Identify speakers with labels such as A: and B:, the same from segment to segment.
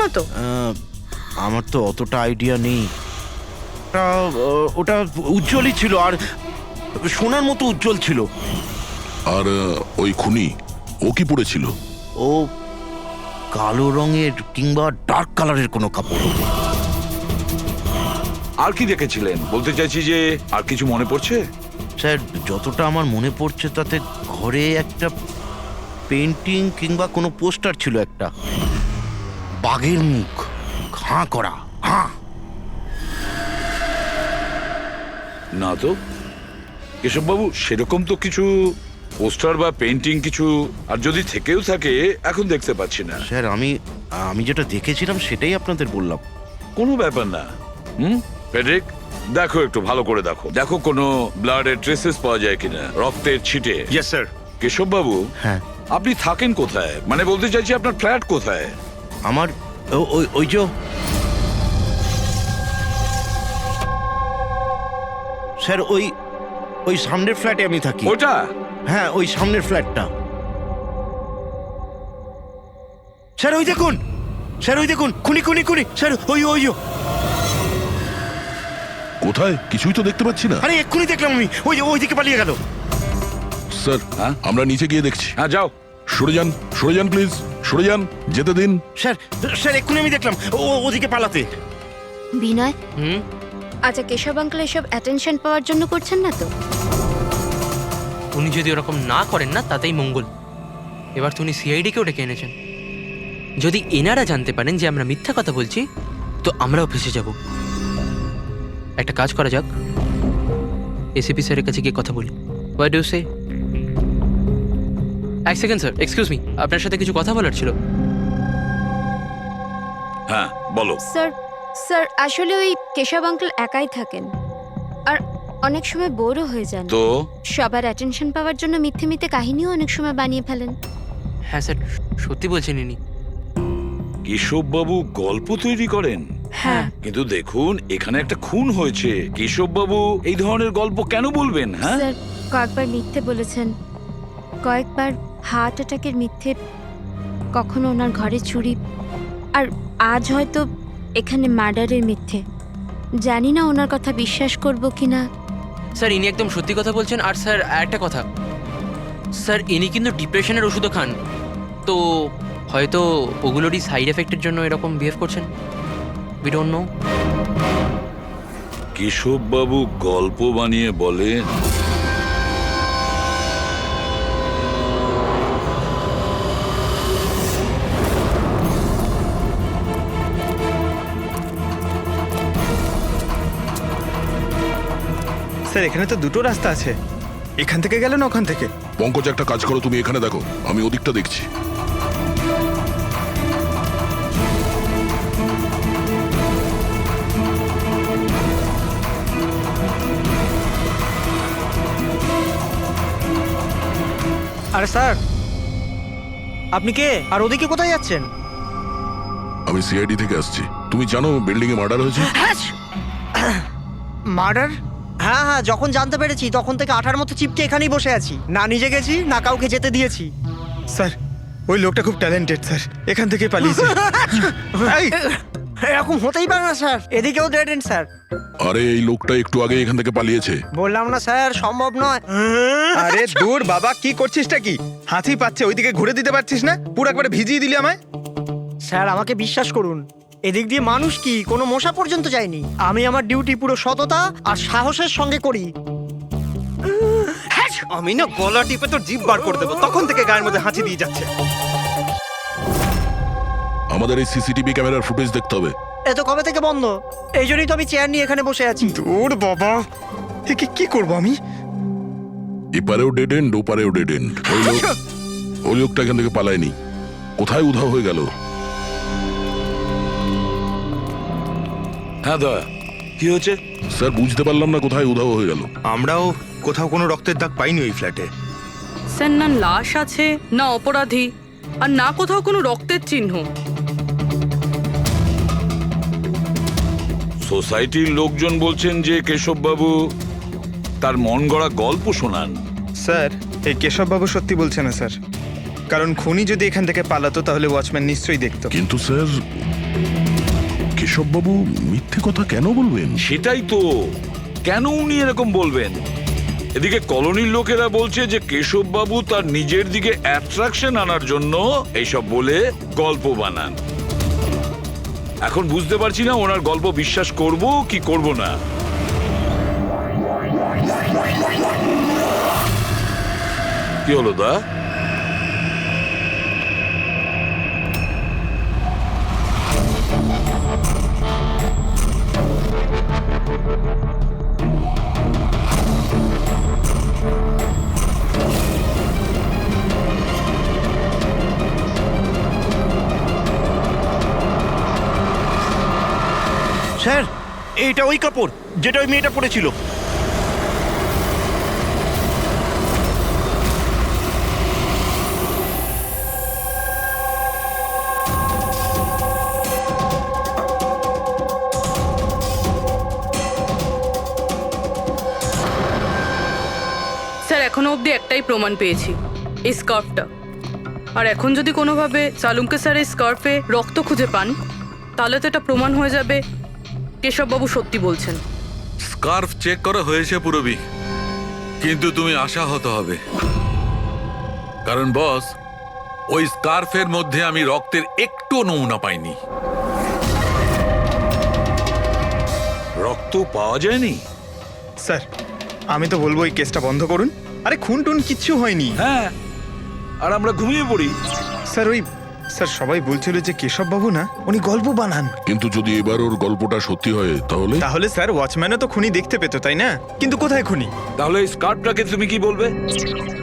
A: না তো?
B: আমার তো অতটা আইডিয়া নেই। ওটা উজ্জ্বলই ছিল, আর সোনার মতো উজ্জ্বল ছিল।
C: আর ওই খুনি ও কি পড়েছিল?
B: ও কালো রঙের কিংবা ডার্ক কালারের কোনো কাপড়।
D: আর কি দেখেছিলেন বলতে চাইছি যে আর কিছু মনে পড়ছে?
B: স্যার, যতটা আমার মনে পড়ছে তাতে ঘরে একটা পেন্টিং কিংবা কোনো পোস্টার ছিল, একটা বাঘের মুখ, হাঁ করা, হাঁ।
D: না তো কেশববাবু, সেরকম তো কিছু পোস্টার বা পেন্টিং কিছু, আর যদি থেকেও থাকে এখন দেখতে পাচ্ছি না।
B: স্যার, আমি যেটা দেখেছিলাম সেটাই আপনাদের বললাম।
D: কোনো ব্যাপার না। ফেডরিক, দেখো একটু ভালো করে দেখো, দেখো কোনো ব্লাডের ট্রেসেস পাওয়া যায় কিনা, রক্তের ছিটে।
E: Yes sir.
D: কেশববাবু,
B: হ্যাঁ,
D: আপনি থাকেন কোথায়? মানে বলতে চাইছি আপনার ফ্ল্যাট কোথায়?
B: আমার ওই যে স্যার, ওই সামনের ফ্ল্যাটে আমি থাকি।
D: ওটা?
B: হ্যাঁ, ওই সামনের ফ্ল্যাটটা। স্যার ওই দেখুন, স্যার ওই দেখুন, খুনি খুনি খুনি স্যার, ওই ওই ও।
C: কোথায়? কিছুই তো দেখতে পাচ্ছি না।
B: আরে এক্ষুনি দেখলাম আমি, ওই দিকে পালিয়ে গেল।
C: স্যার,
D: হ্যাঁ?
C: আমরা নিচে গিয়ে দেখছি।
D: হ্যাঁ, যাও।
C: সরে যান প্লিজ, সরে যান, যেতে দিন।
B: স্যার এক্ষুনি আমি দেখলাম ওদিকে পালাতে।
A: বিনয়, আচ্ছা কেশব আঙ্কেল এসব অ্যাটেনশন পাওয়ার জন্য করছেন না তো?
F: উনি যদি ওরকম না করেন না তাতেই মঙ্গল। এবার তো উনি সিআইডিকেও ডেকে এনেছেন। যদি এনারা জানতে পারেন যে আমরা মিথ্যা কথা বলছি তো আমরাও ফেসে যাব। একটা কাজ করা যাক, এসিপি স্যারের কাছে গিয়ে কথা বলি। হোয়াট ডু সে? এক সেকেন্ড স্যার, এক্সকিউজ মি, আপনার সাথে কিছু কথা বলার ছিল।
D: হ্যাঁ, বলো।
A: স্যার আসলে ওই কেশব আঙ্কেল একাই থাকেন, আর অনেক সময় বোরও হয়ে যান।
D: তো
A: সবার অ্যাটেনশন পাওয়ার জন্য মিথ্যে মিথ্যে কাহিনীও অনেক সময় বানিয়ে ফেলেন।
F: হ্যাঁ স্যার, সত্যি বলছেন ইনি।
D: কেশববাবু গল্প তৈরি করেন?
A: হ্যাঁ।
D: কিন্তু দেখুন, এখানে একটা খুন হয়েছে, কেশববাবু এই ধরনের গল্প কেন বলবেন? হ্যাঁ,
A: স্যার কয়েকবার মিথ্যে বলেছেন, কয়েকবার হার্ট অ্যাটাকের মিথ্যে, কখনো ওনার ঘরে চুরি, আর আজ হয়তো এখানে মার্ডারের মিথ্যে। জানি না ওনার কথা বিশ্বাস করব কিনা।
F: স্যার ইনি একদম সত্যি কথা বলছেন। আর স্যার একটা কথা, স্যার ইনি কিন্তু ডিপ্রেশনের ওষুধও খান, তো হয়তো ওগুলোরই সাইড এফেক্টের জন্য এরকম বিহেভ করছেন। We don't know.
D: কেশববাবু গল্প বানিয়ে বলেন?
E: স্যার এখানে তো দুটো রাস্তা আছে, এখান থেকে গেল না ওখান থেকে।
C: পঙ্কজ, একটা কাজ করো, তুমি এখানে দেখো, আমি ওদিকটা দেখছি।
G: আরে স্যার, আপনি কে আর ওদিকে কোথায় যাচ্ছেন?
C: আমি সিআইডি থেকে আসছি। তুমি জানো বিল্ডিং এ মার্ডার হয়েছে?
G: মার্ডার? হ্যাঁ হ্যাঁ, যখন জানতে পেরেছি তখন থেকে আঠার মতো চিপকে এখানেই বসে আছি, না নিজে গেছি না কাউকে যেতে দিয়েছি।
E: স্যার ওই লোকটা খুব ট্যালেন্টেড স্যার, এখান থেকে পালিয়েছে। এই,
G: এরকম হতেই পারে না স্যার, এদিকেও ডেড এন্ড স্যার।
C: আরে এই লোকটা একটু আগে এখান থেকে পালিয়েছে।
G: বললাম না স্যার, সম্ভব নয়।
E: আরে দূর বাবা, কি করছিসটা কি? হাতি পাচ্ছে, ওইদিকে ঘুরে দিতে পারছিস না? পুরো একবারে ভিজিয়ে দিলি আমায়।
G: স্যার আমাকে বিশ্বাস করুন, এদিক দিয়ে মানুষ কি কোনো মশা পর্যন্ত যায়নি। আমি আমার ডিউটি পুরো সততা আর সাহসের সঙ্গে করি।
E: আমি না গলা টিপে তোর জিভ বার করে দেবো, তখন থেকে গায়ের মধ্যে হাঁচি দিয়ে যাচ্ছে।
C: আমাদের এই সিসিটিভি ক্যামেরার ফুটেজ দেখতে হবে।
G: এ তো কবে থেকে বন্ধ, এই জন্যই তো আমি চেয়ার নিয়ে এখানে বসে আছি।
E: দূর বাবা, একে কি করবো আমি?
C: এপারেও ডেড এন্ড, ওপারেও ডেড এন্ড। ওই লোকটা এখান থেকে পালায়নি, কোথায় উধাও হয়ে গেল?
D: হ্যাঁ দয়া, কি হয়েছে?
C: স্যার বুঝতে পারলাম না কোথায় উধাও হয়ে গেল।
E: আমরাও কোথাও কোনো রক্তের দাগ পাইনি ওই ফ্ল্যাটে।
H: স্যার না লাশ আছে, না অপরাধী, আর না কোথাও কোনো রক্তের চিহ্ন।
D: সোসাইটির লোকজন বলছেন যে কেশববাবু তার মন গড়া গল্প শোনান।
E: স্যার এই কেশববাবু সত্যি বলছে না স্যার, কারণ খুনি যদি এখান থেকে পালাতো তাহলে ওয়াচম্যান নিশ্চয়ই দেখতো।
C: কিন্তু স্যার কেশববাবু মিথ্যে কথা কেন বলবেন?
D: সেটাই তো, কেন উনি এরকম বলবেন? এদিকে কলোনির লোকেরা বলছে যে কেশববাবু তার নিজের দিকে অ্যাট্রাকশন আনার জন্য এইসব বলে গল্প বানান। এখন বুঝতে পারছি না ওনার গল্প বিশ্বাস করব কি করব না। কি হলো দা?
B: স্যার, এইটা ওই কাপড় যেটা ওই মেয়েটা পরেছিল।
H: স্যার এখনো অবধি একটাই প্রমাণ পেয়েছি, এই স্কার্ফটা। আর এখন যদি কোনোভাবে সালুমকে স্যার এই স্কার্ফে রক্ত খুঁজে পান, তাহলে তো এটা প্রমাণ হয়ে যাবে কেশববাবু সত্যি বলছেন।
I: স্কার্ফ চেক করা হয়েছে পুরবি, কিন্তু তুমি আশাহত হবে, কারণ বস, ওই স্কার্ফের মধ্যে আমি রক্তের একটু নমুনা পাইনি।
D: রক্ত পাওয়া যায়নি?
E: স্যার আমি তো বলবো এই কেসটা বন্ধ করুন। আরে খুন টুন কিচ্ছু হয়নি।
D: হ্যাঁ, আর আমরা ঘুমিয়ে পড়ি।
E: স্যার সবাই বলছিল যে কেশববাবু না, উনি গল্প বানান।
C: কিন্তু যদি এবার ওর গল্পটা সত্যি হয় তাহলে?
E: তাহলে স্যার ওয়াচম্যানও তো খুনি দেখতে পেতো, তাই না? কিন্তু কোথায় খুনি?
D: তাহলে এই স্কার্ফটাকে তুমি কি বলবে?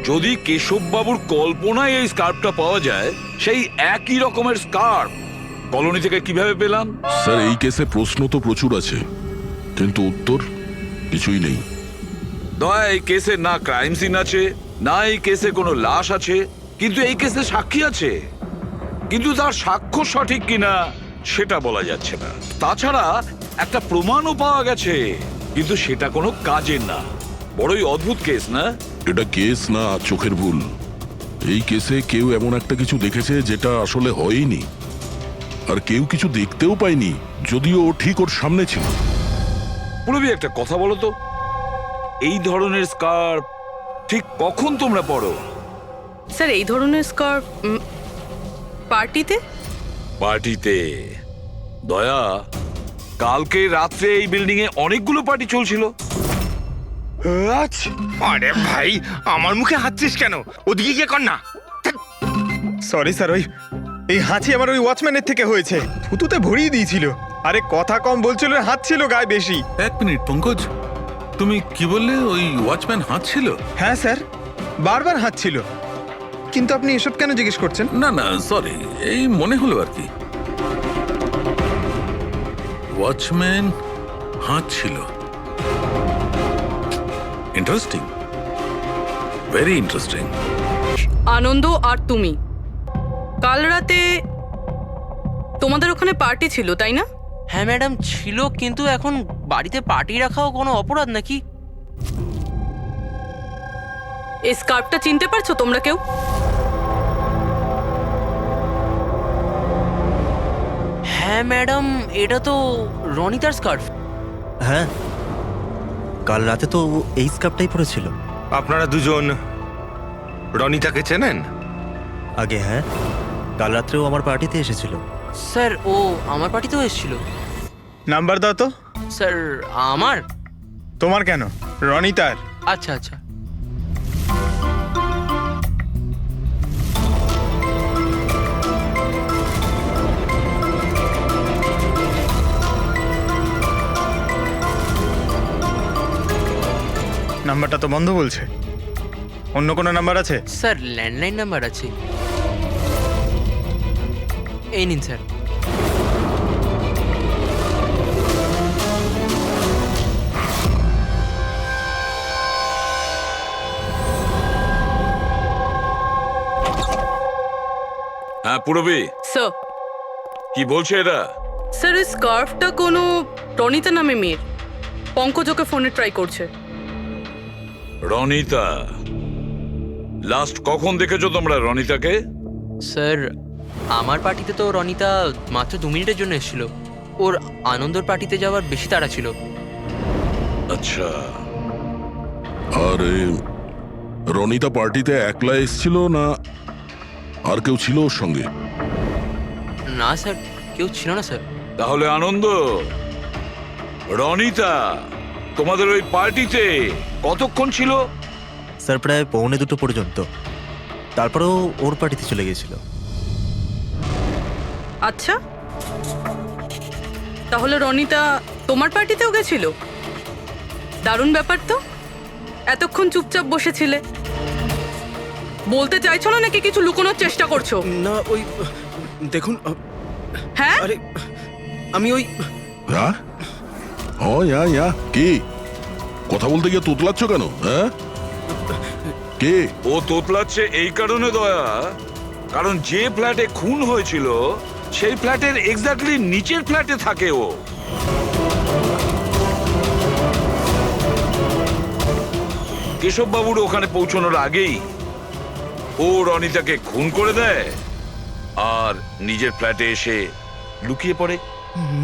D: যদি কেশববাবুর কল্পনায় এই স্কার্ফটা পাওয়া যায়, সেই একই রকমের স্কার্ফ কলোনি থেকে কিভাবে পেলাম?
C: স্যার এই কেসে প্রশ্ন তো প্রচুর আছে, কিন্তু উত্তর কিছুই নেই।
D: দয়া, এই কেসে না ক্রাইম সিন আছে, না এই কেসে কোনো লাশ আছে, কিন্তু এই কেসে সাক্ষী আছে। কিন্তু তার সাক্ষ্য সঠিক কিনা সেটা বলা যাচ্ছে না। তাছাড়া একটা প্রমাণও পাওয়া গেছে, কিন্তু সেটা কোনো কাজের না। বড়ই অদ্ভুত কেস, না?
C: এটা কেস না চোখের ভুল। এই কেসে কেউ এমন একটা কিছু দেখেছে যেটা আসলে হয়নি, আর কেউ কিছু দেখতেও পায়নি, যদিও ও ঠিক ওর সামনে ছিল।
D: পুরবি, একটা কথা বলো তো, এই ধরনের স্কার্ফ ঠিক কখন তোমরা পরো?
H: স্যার এই ধরনের স্কার্ফ পার্টিতে।
D: পার্টিতে? দয়া, কালকে রাত্রে এই বিল্ডিং এ অনেকগুলো পার্টি চলছিল।
E: আরে ভাই, আমার মুখে হাঁচছিস কেন? ওদিকে গিয়ে কর না। সরি স্যার, এই হাঁচি আমার ওই ওয়াচম্যানের থেকে হয়েছে। থুতুতে ভরিয়ে দিয়েছিল। আরে কথা কম বলছিল, হাঁচছিল গায়ে বেশি।
I: এক মিনিট পঙ্কজ, তুমি কি বললে? ওই ওয়াচম্যান হাঁটছিল?
E: হ্যাঁ স্যার, বারবার হাঁচছিল। কিন্তু আপনি এসব কেন জিজ্ঞেস করছেন?
I: না না, সরি, এই মনে হলো আর কি। ওয়াচম্যান হাঁটছিল। Interesting, very interesting.
H: আনন্দ আর তুমি কাল রাতে তোমাদের ওখানে পার্টি ছিল, তাই না?
F: হ্যাঁ ম্যাডাম ছিল, কিন্তু এখন বাড়িতে পার্টি রাখাও কোনো অপরাধ নাকি?
H: এই স্কার্ফটা চিনতে পারছো তোমরা কেউ?
F: হ্যাঁ ম্যাডাম, এটা তো রনিতার স্কার্ফ।
J: হ্যাঁ, কাল রাতে তো এই স্কার্ফটাই পরেছিল।
E: আপনারা দুজন রনিতাকে চেনেন?
J: আগে হ্যাঁ, কাল রাত্রেও আমার পার্টিতে এসেছিল।
F: স্যার ও আমার পার্টিতেও এসেছিল।
E: নাম্বার দাও তো।
F: স্যার আমার?
E: তোমার কেন, রনিতার।
F: আচ্ছা আচ্ছা।
E: নাম্বারটা তো বন্ধ বলছে। অন্য কোনো নাম্বার আছে?
F: স্যার ল্যান্ডলাইন নাম্বার আছে, এই নিন স্যার।
D: হ্যাঁ পুরবি,
H: স্যার
D: কি বলছে এরা?
H: স্যার এই স্কার্ফটা কোনো রনিতা নামে মেয়ের। পঙ্কজ ওকে ফোনে ট্রাই করছে।
D: রনিতা? লাস্ট কখন দেখেছো তোমরা রনিতাকে?
F: স্যার আমার পার্টিতে তো রনিতা মাত্র 2 মিনিটের জন্য এসেছিল। ওর আনন্দর পার্টিতে যাওয়ার বেশি তাড়া ছিল।
D: আচ্ছা,
C: আর রনিতা পার্টিতে একলা এসেছিল না আর কেউ ছিল ওর সঙ্গে?
F: না স্যার, কেউ ছিল না স্যার।
D: তাহলে আনন্দ, রনিতা তোমাদের ওই পার্টিতে কতক্ষণ ছিল?
J: স্যার প্রায় 1:45 পর্যন্ত। তারপরেও ওর পার্টিতে চলে গিয়েছিল।
H: আচ্ছা, তাহলে রনিতা তোমার পার্টিতেও গেছিল? দারুণ ব্যাপার তো। এতক্ষণ চুপচাপ বসেছিলে, বলতে চাইছো না নাকি কিছু লুকোনোর চেষ্টা করছো?
K: না ওই দেখুন
H: হ্যাঁ,
K: আরে আমি ওই
C: হ্যাঁ ও ইয়া কি কথা বলতে গিয়ে তোতলাচ্ছ কেন? হ্যাঁ কে?
D: ও তোতলাচ্ছে এই কারণে দয়া, কারণ যে ফ্ল্যাটে খুন হয়েছিল সেই ফ্ল্যাটের এক্স্যাক্টলি নিচের ফ্ল্যাটে থাকে ও। কেশব বাবুর ওখানে পৌঁছানোর আগেই ও রনিতাকে খুন করে দেয় আর নিজের ফ্ল্যাটে এসে লুকিয়ে পড়ে।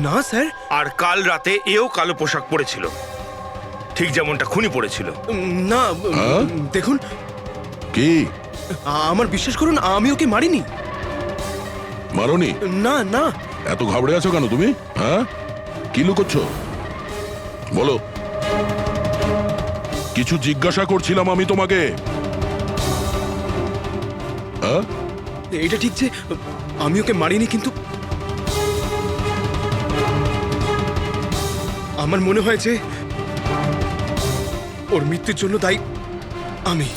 K: না স্যার,
E: আর কাল রাতে এও কালো পোশাক পরেছিল, ঠিক যেমনটা খুনি পড়েছিল।
K: না
C: হ্যাঁ?
K: দেখুন
C: কি
K: আমার বিশ্বাস করুন, আমি ওকে মারিনি।
C: মারোনি?
K: না না
C: এত ঘাবড়ে আছো কেন তুমি? হ্যাঁ কি লুকোচ্ছ বলো? কিছু জিজ্ঞাসা করছিলাম আমি তোমাকে। হ্যাঁ
K: এটা ঠিক যে আমি ওকে মারিনি, কিন্তু আমার মনে হয় যে ওর মৃত্যুর জন্য দায়ী আমি।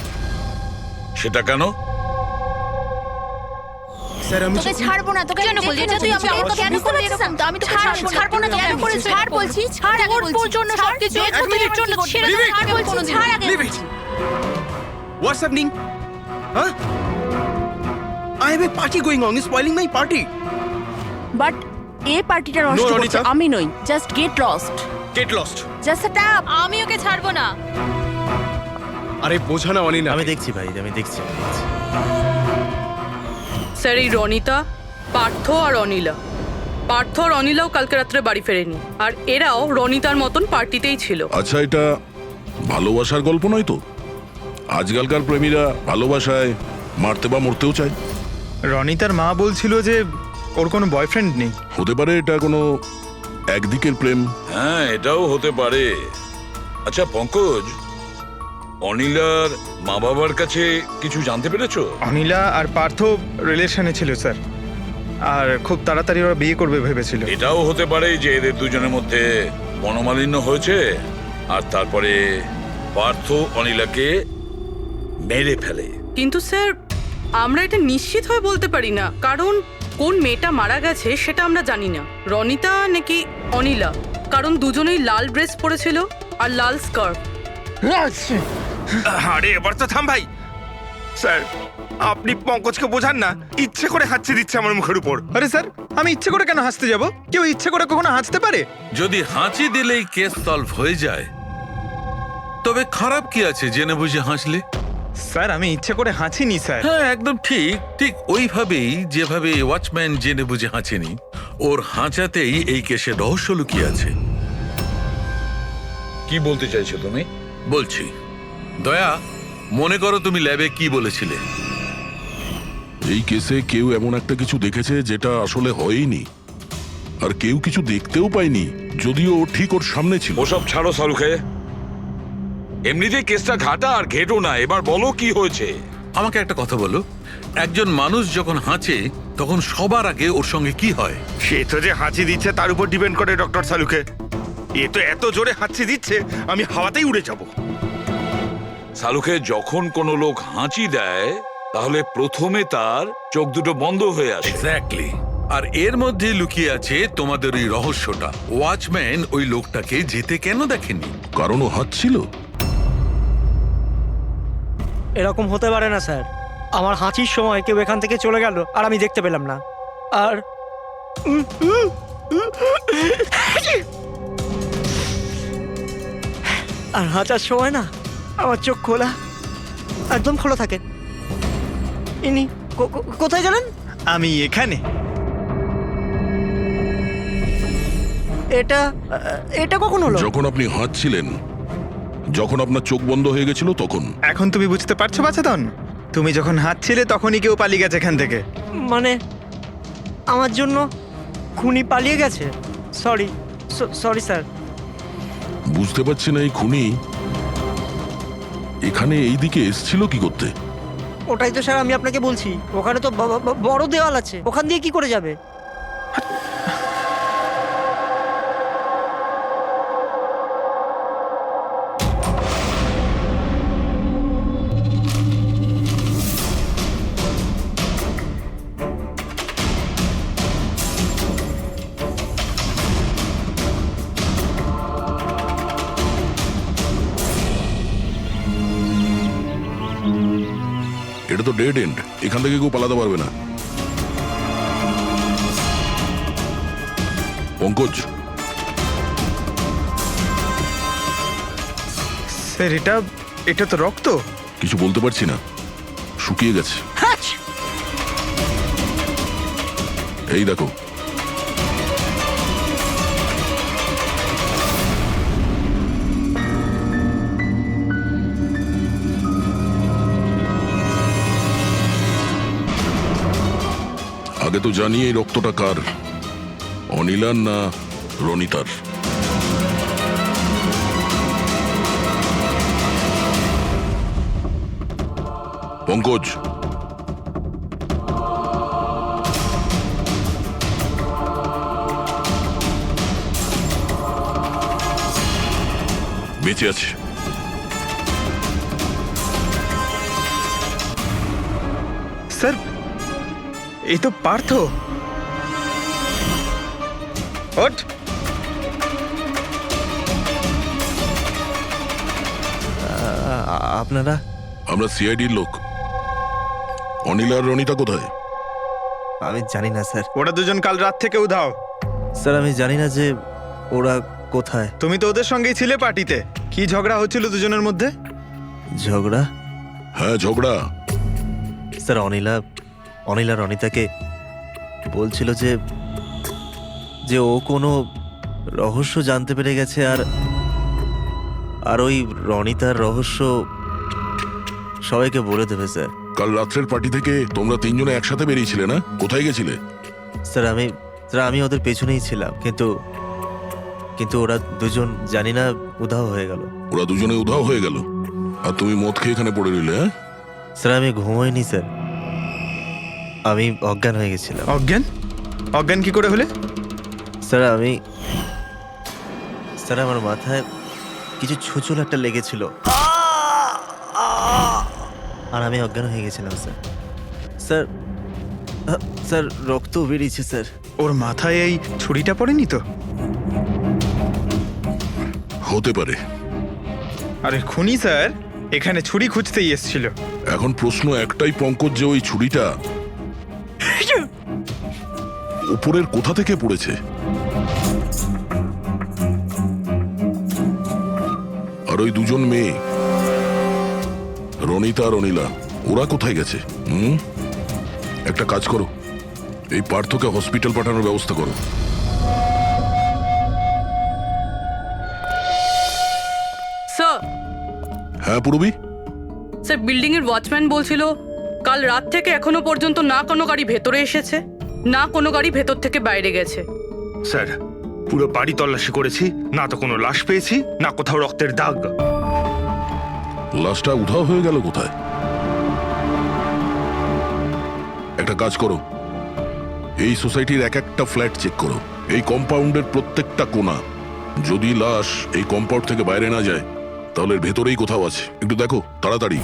D: সেটা কেন?
K: স্যার আমি
L: তোকে ছাড়বো না, তোকে কেন বলছিস? তুই আমাকে কেন করলি এরকম? আমি তোকে ছাড়বো না, কেন করেছিস? ছাড় বলছি, ছাড় আগে বলছি। তোর জন্য সবকিছু তোর জন্য ছেড়ে দে, ছাড় বলছি, ছাড় আগে বলছি।
K: What's happening? Huh? I have a party going on. You're spoiling my party.
L: But এই পার্টিটা নষ্ট
K: No,
L: করছে
K: Ronita.
L: আমি নই। Just get lost,
K: Get lost.
L: Just set up. আমি ওকে ছাড়বো না।
K: আরে বোঝা না অনিনা।
J: আমি দেখছি ভাই, আমি দেখছি।
H: স্যার এই রনিতা, পার্থ আর অনিলা, পার্থ আর অনিলাও কালকে রাত্রে বাড়ি ফেরেনি, আর এরাও রনিতার মতন পার্টিতেই ছিল।
C: আচ্ছা এটা ভালোবাসার গল্প নয় তো? আজকালকার প্রেমীরা ভালোবাসায় মারতে বা মরতেও চায়।
E: রনিতার মা বলছিল যে ওর কোনো বয়ফ্রেন্ড নেই।
C: হতে পারে এটা কোনো একদিকের প্রেম।
D: হ্যাঁ, এটাও হতে পারে। আচ্ছা পঙ্কজ, অনিলার মা বাবার কাছে কিছু জানতে পেরেছো?
E: অনিলা আর পার্থ রিলেশনে ছিল স্যার, আর খুব তাড়াতাড়ি ওরা বিয়ে করবে ভেবেছিল।
D: এটাও হতে পারে যে এদের দুজনের মধ্যে মনোমালিন্য হয়েছে আর তারপরে পার্থ অনিলাকে মেরে ফেলে।
H: কিন্তু স্যার আমরা এটা নিশ্চিত হয়ে বলতে পারি না, কারণ কোন মেয়েটা মারা গেছে সেটা আমরা জানি না, রনিতা নাকি অনিলা, কারণ দুজনেই লাল ড্রেস পরেছিল আর লাল স্কার্ফ।
E: আরে এবার তো থাম ভাই। স্যার আপনি পঙ্কজকে বোঝান না, ইচ্ছে করে হাঁচি দিচ্ছে আমার মুখের উপর। আরে স্যার আমি ইচ্ছে করে কেন হাসতে যাব? কেউ ইচ্ছে করে কখনো হাসতে পারে?
I: যদি হাঁচি দিলেই কেস সলভ হয়ে যায় তবে খারাপ কি আছে জেনে বুঝে হাসলে?
E: স্যার আমি ইচ্ছে করে হাঁচিনি স্যার।
I: হ্যাঁ একদম ঠিক, ঠিক ওইভাবেই যেভাবে ওয়াচম্যান জেনে বুঝে হাঁচেনি, ওর হাঁচাতেই এই কেসের রহস্য লুকিয়ে আছে।
D: কি বলতে চাইছো তুমি?
I: বলছি, দয়া মনে করো তুমি ল্যাবে কি বলেছিলে?
C: এই কেসে কেউ এমন একটা কিছু দেখেছে যেটা আসলে হয়নি, আর কেউ কিছু দেখতেও পায়নি, যদিও ও ঠিক ওর সামনে ছিল।
D: ওসব ছাড়ো সালুখে, এমনিতেই কেসটা ঘাটা আর ঘেটো না। এবার বলো কি হয়েছে।
I: আমাকে একটা কথা বলো, একজন মানুষ যখন হাঁচে তখন সবার আগে ওর সঙ্গে কি হয়?
E: সে তো যে হাঁচি দিচ্ছে তার উপর ডিপেন্ড করে ডক্টর সালুকে। এ তো এত জোরে হাঁচি দিচ্ছে আমি হাওয়াতেই উড়ে যাব।
D: সালুখে, যখন কোনো লোক হাঁচি দেয় তাহলে প্রথমে তার চোখ দুটো বন্ধ হয়ে আসে।
I: এক্স্যাক্টলি, আর এর মধ্যে লুকিয়ে আছে তোমাদের ওই রহস্যটা। ওয়াচম্যান ওই লোকটাকে যেতে কেন দেখেনি?
C: কারণ ও হাঁচছিল।
G: এরকম হতে পারে না স্যার। আমার হাঁচির সময় কেউ এখান থেকে চলে গেল আর আমি দেখতে পেলাম না। আর আর হাঁচার সময় না আমার চোখ খোলা, একদম খোলা থাকে। ইনি কোথায় গেলেন?
E: আমি এখানে।
G: এটা এটা কখন হলো?
C: যখন আপনি হাঁটছিলেন, যখন আপনার চোখ বন্ধ হয়ে গেছিল তখন।
E: এখন তুমি বুঝতে পারছো বাছাধন? তুমি যখন হাঁটছিলে তখনই কেউ পালিয়ে গেছে এখান থেকে।
G: মানে আমার জন্য খুনি পালিয়ে গেছে? Sorry sorry sir.
C: বুঝতে পারছি না এই খুনি এখানে এই দিকে এসছিল কি করতে?
G: ওটাই তো স্যার আমি আপনাকে বলছি, ওখানে তো বড় দেওয়াল আছে, ওখান দিয়ে কি করে যাবে?
C: এটা তো ডেড এন্ড, এখান থেকে কেউ পালাতে পারবে না। পঙ্কজ,
E: স্যার এটা তো রক্ত।
C: কিছু বলতে পারছি না, শুকিয়ে গেছে। এই দেখো, আগে তো জানি এই রক্তটা কার, অনিলার না রনিতার। পঙ্কজ, বেঁচে আছে।
E: স্যার এই তো পার্থ। ওঠ।
J: আপনারা?
C: আমরা সিআইডির লোক। অনিল আর রনিতা কোথায়?
J: আমি জানি না স্যার।
E: ওরা দুজন কাল রাত থেকে উধাও।
J: স্যার আমি জানি না যে ওরা কোথায়।
E: তুমি তো ওদের সঙ্গেই ছিলে পার্টিতে। কি ঝগড়া হচ্ছিল দুজনের মধ্যে?
J: ঝগড়া?
C: হ্যাঁ ঝগড়া।
J: স্যার অনিলা রনিতাকে বলছিল যে ও কোনো রহস্য জানতে পেরে গেছে, আর ওই রনিতার রহস্য সবাইকে বলে দেবে স্যার।
C: কাল রাত্রের পার্টি থেকে তোমরা তিনজনে একসাথে বেরিয়েছিলে না? কোথায় গেছিলে?
J: স্যার আমি ওদের পেছনেই ছিলাম, কিন্তু ওরা দুজন জানি না উধাও হয়ে গেল।
C: ওরা দুজনে উধাও হয়ে গেল আর তুমি মদ খেয়ে এখানে পড়ে রইলে? হ্যাঁ
J: স্যার আমি ঘুমোইনি স্যার, আমি অজ্ঞান হয়ে গেছিলাম।
E: অজ্ঞান কি করে হলে?
J: স্যার আমার মাথায় কিছু ছুঁচল একটা লেগেছিল আর আমি অজ্ঞান হয়ে গেছিলাম স্যার। স্যার রক্ত বেরিয়েছে স্যার।
E: ওর মাথায় এই ছুরিটা পড়েনি তো?
C: হতে পারে।
E: আরে খুনি স্যার এখানে ছুরি খুঁজতেই এসেছিল।
C: এখন প্রশ্ন একটাই পঙ্কজ, যে ওই ছুরিটা উপরের কোথা থেকে পড়েছে? আর ওই দুজন মেয়ে রনিতা আর অনিলা, ওরা কোথায় গেছে? একটা কাজ করো, এই পার্থকে হসপিটাল পাঠানোর ব্যবস্থা করো।
H: স্যার।
C: হ্যাঁ পূরবী?
H: স্যার বিল্ডিং এর ওয়াচম্যান বলছিল কাল রাত থেকে এখনো পর্যন্ত না কোনো গাড়ি ভেতরে এসেছে, না কোনো গাড়ি ভেতর থেকে বাইরে গেছে।
E: স্যার পুরো বাড়ি তল্লাশি করেছি, না তো কোনো লাশ পেয়েছি, না কোথাও রক্তের দাগ।
C: লাশটা উধাও হয়ে গেল কোথায়? একটা কাজ করো, এই সোসাইটির এক একটা ফ্ল্যাট চেক করো, এই কম্পাউন্ডের প্রত্যেকটা কোণা। যদি লাশ এই কম্পাউন্ড থেকে বাইরে না যায় তাহলে এর ভেতরেই কোথাও আছে। একটু দেখো তাড়াতাড়ি।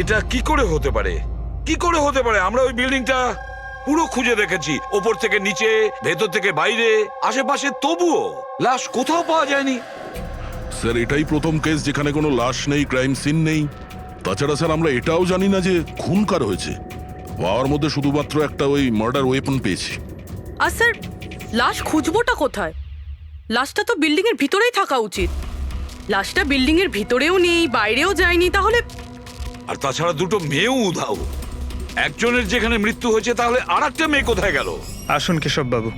D: এটা কি করে হতে পারে? কি করে হতে পারে? আমরা ওই বিল্ডিংটা পুরো খুঁজে দেখেছি, ওপর থেকে নিচে, ভেতর থেকে বাইরে, আশেপাশে, তবুও লাশ কোথাও পাওয়া যায়নি।
C: স্যার এটাই প্রথম কেস যেখানে কোনো লাশ নেই, ক্রাইম সিন নেই। তাছাড়া স্যার আমরা এটাও জানি না যে খুন কার হয়েছে। পাওয়ার মধ্যে শুধুমাত্র একটা ওই মার্ডার ওয়েপন পেয়েছি।
H: আর স্যার, লাশ খুঁজবোটা কোথায়? লাশটা তো বিল্ডিং এর ভিতরেই থাকা উচিত। লাশটা বিল্ডিং এর ভিতরেও নেই, বাইরেও যায়নি, তাহলে
D: আর তাছাড়া দুটো মেয়েও উধাও। একজনের যেখানে মৃত্যু হয়েছে, তাহলে আর একটা মেয়ে কোথায় গেল?
E: আসুন কেশব বাবু।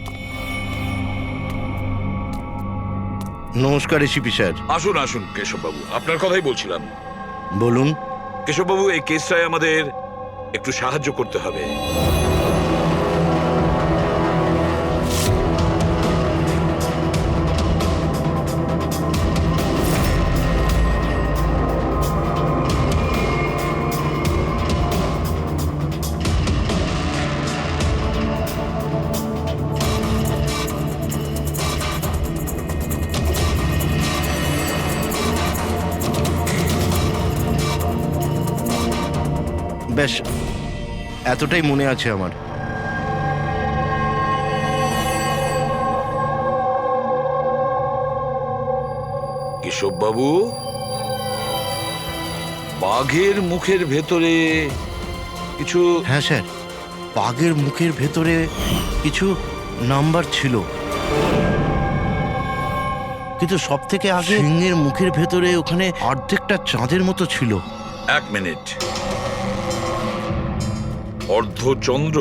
B: নমস্কার এসিপি স্যার।
D: আসুন আসুন কেশববাবু, আপনার কথাই বলছিলাম।
B: বলুন।
D: কেশববাবু, এই কেসটায় আমাদের একটু সাহায্য করতে হবে।
B: বেশ, এতটাই মনে আছে আমার।
D: কেশববাবু, বাঘের মুখের ভেতরে কিছু...
B: হ্যাঁ স্যার, বাঘের মুখের ভেতরে কিছু নাম্বার ছিল, কিন্তু সব থেকে আগে সিংহের মুখের ভেতরে ওখানে অর্ধেকটা চাঁদের মতো ছিল।
D: এক মিনিট, অর্ধচন্দ্র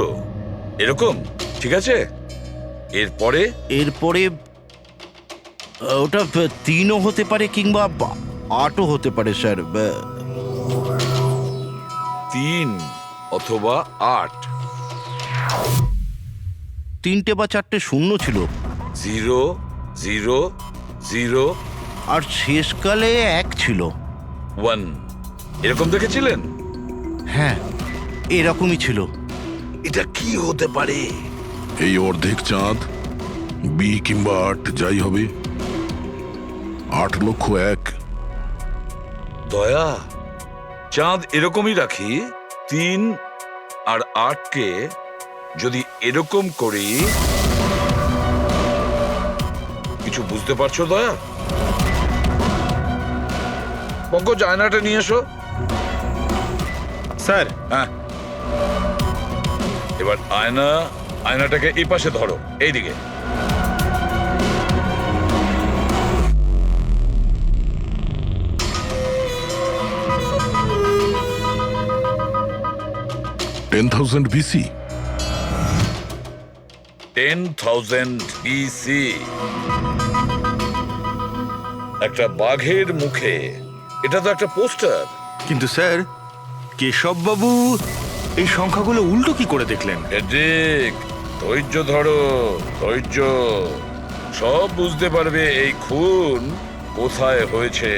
D: এরকম, ঠিক আছে। এরপরে
B: এরপরে ওটা 3ও হতে পারে কিংবা 8ও হতে পারে স্যার।
D: 3 অথবা 8।
B: 3টে বা 4টে শূন্য ছিল।
D: 0 0 0
B: আর শেষকালে 1 ছিল।
D: 1 এরকম দেখেছিলেন?
B: হ্যাঁ, এরকমই ছিল।
D: এটা কি হতে পারে?
C: এই অর্ধেক চাঁদ, বি কিংবা 8 যাই হবে, 8 লক্ষ 1।
D: দয়া, চাঁদ এরকমই রাখি, 3 আর 8কে যদি এরকম করি, কিছু বুঝতে পারছো দয়া? পঙ্কজ, আয়নাটা নিয়ে এসো।
E: স্যার,
D: হ্যাঁ, এবার আয়নাটাকে এই পাশে ধরো, এইদিকে।
C: BC
D: 10,000 BC একটা বাঘের মুখে। এটা তো একটা পোস্টার।
K: কিন্তু স্যার, কেশব বাবু এই সংখ্যাগুলো উল্টো কি করে দেখলেন?
D: ঠিক, ধৈর্য ধরো, ধৈর্য। সব বুঝতে পারবে এই খুন কোথায় হয়েছে।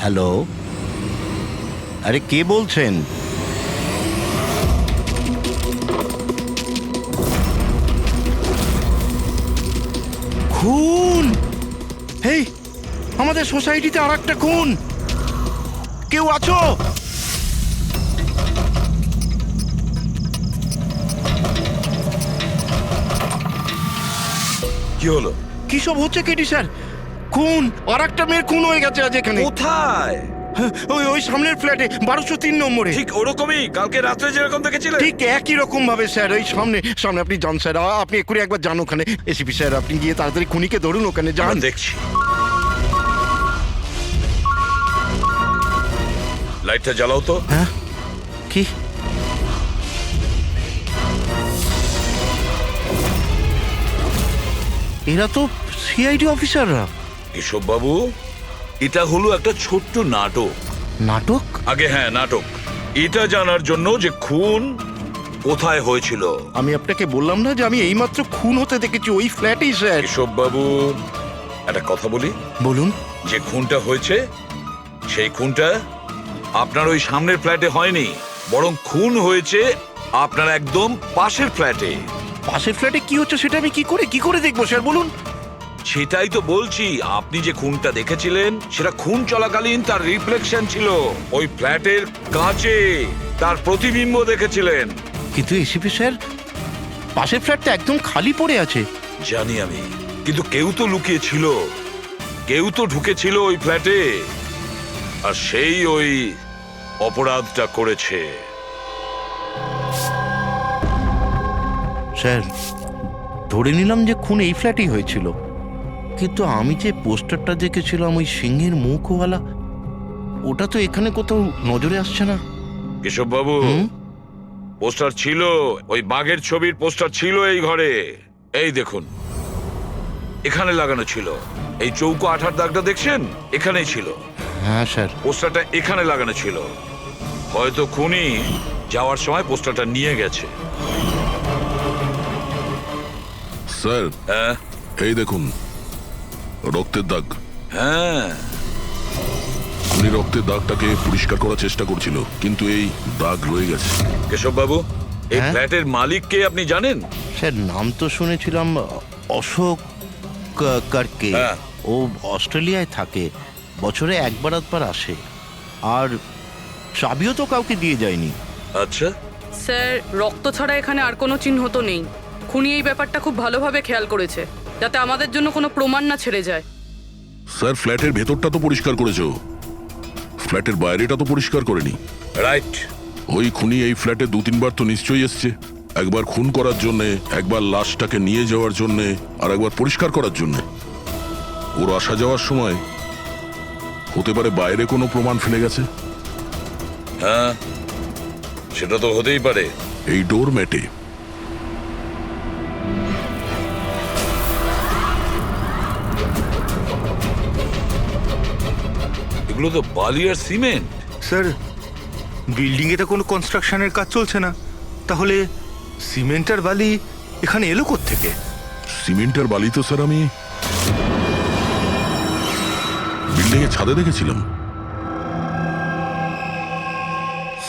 B: হ্যালো, আরে কে বলছেন? খুন! হেই, আমাদের সোসাইটিতে আর একটা খুন। কেউ আছো?
D: কি হলো?
B: কি সব হচ্ছে কেটি স্যার? খুন, আর একটা মেয়ের খুন হয়ে গেছে আজ এখানে।
D: কোথায়?
B: ওই সামনের ফ্ল্যাটে 1203 নম্বরে।
D: ঠিক ওরকমই, কালকে রাত্রে যেরকম দেখেছিলেন
B: ঠিক একই রকম ভাবে স্যার। ওই সামনে আপনি যান স্যার, আপনি এক্ষুনি একবার যান ওখানে। এসিপি স্যার, আপনি গিয়ে তাড়াতাড়ি খুনিকে ধরুন, ওখানে যান।
D: দেখছি। লাইটটা জ্বালাও তো।
B: হ্যাঁ, কি? এরা তো সিআইডি অফিসাররা।
D: কেশব বাবু, এটা হলো একটা ছোট্ট নাটক।
B: নাটক?
D: আগে হ্যাঁ, নাটক। এটা জানার জন্য যে খুন কোথায় হয়েছিল।
B: আমি আপনাকে বললাম না যে আমি এইমাত্র খুন হতে দেখেছি ওই ফ্ল্যাটেই স্যার।
D: কেশব বাবু, একটা কথা বলি।
B: বলুন।
D: যে খুনটা হয়েছে সেই খুনটা আপনার ওই সামনের ফ্ল্যাটে হয়নি, বরং খুন হয়েছে আপনার একদম পাশের ফ্ল্যাটে।
B: পাশের ফ্ল্যাটে কি হচ্ছে সেটা আমি কি করে দেখবো স্যার বলুন?
D: সেটাই তো বলছি, আপনি যে খুনটা দেখেছিলেন সেটা খুন চলাকালীন তার রিফ্লেকশন ছিল ওই ফ্ল্যাটের কাঁচে, তার প্রতিবিম্ব দেখেছিলেন।
B: কিন্তু এসিপি স্যার, পাশের ফ্ল্যাটটা একদম খালি পড়ে আছে।
D: জানি আমি, কিন্তু কেউ তো লুকিয়ে ছিল, কেউ তো ঢুকেছিল ওই ফ্ল্যাটে, আর সেই ওই অপরাধটা করেছে।
B: স্যার, ধরে নিলাম যে খুন এই ফ্ল্যাটেই হয়েছিল, কিন্তু আমি যে পোস্টারটা দেখেছিলাম ওই সিংহের মুখওয়ালা, ওটা তো এখানে কোথাও নজরে আসছে না।
D: কেশব বাবু, পোস্টার ছিল, ওই বাঘের ছবির পোস্টার ছিল এই ঘরে। এই দেখুন, এখানে লাগানো ছিল। এই চৌকো আঠার দাগটা দেখছেন, এখানেই ছিল।
B: হ্যাঁ স্যার।
D: পোস্টারটা এখানে লাগানো ছিল। হয়তো খুনি যাওয়ার সময় পোস্টারটা নিয়ে গেছে।
C: স্যার,
D: হ্যাঁ
C: এই দেখুন রক্তের দাগ।
D: হ্যাঁ,
C: উনি রক্তের দাগটাকে পরিষ্কার করার চেষ্টা করছিল, কিন্তু এই দাগ রয়ে গেছে।
D: কেশব বাবু, এই
B: হ্যাঁ?
D: ফ্ল্যাটের মালিক কে আপনি জানেন?
B: স্যার, নাম তো শুনেছিলাম অশোক কারকে।
D: হ্যাঁ।
B: ও অস্ট্রেলিয়ায় থাকে, বছরে একবার আধবার আসে, আর চাবিও তো কাউকে দিয়ে যায়নি।
D: আচ্ছা,
H: স্যার, রক্ত ছাড়া এখানে আর কোনো চিহ্ন তো নেই। খুনি এই ব্যাপারটা খুব ভালোভাবে খেয়াল করেছে, যাতে আমাদের জন্য কোনো প্রমাণ না ছেড়ে যায়।
C: স্যার, ফ্ল্যাটের ভেতরটা তো পরিষ্কার করেছো, ফ্ল্যাটের বাইরেটা তো পরিষ্কার করেনি।
D: রাইট।
C: ওই খুনি এই ফ্ল্যাটে 2-3 বার তো নিশ্চয়ই এসছে। একবার খুন করার জন্য, একবার লাশটাকে নিয়ে যাওয়ার জন্য, আর একবার পরিষ্কার করার জন্য। ওর আসা যাওয়ার সময় হতে পারে বাইরে কোনো প্রমাণ ফেলে গেছে।
D: হ্যাঁ, সেটা তো হতেই পারে।
C: এই ডোর ম্যাটে
D: এগুলো তো বালি আর সিমেন্ট।
E: স্যার, বিল্ডিং এ তো কোনো কনস্ট্রাকশনের কাজ চলছে না, তাহলে সিমেন্ট আর বালি এখানে এলো কোত্থেকে?
C: সিমেন্টের বালি তো স্যার আমি বিল্ডিং এর ছাদে দেখেছিলাম।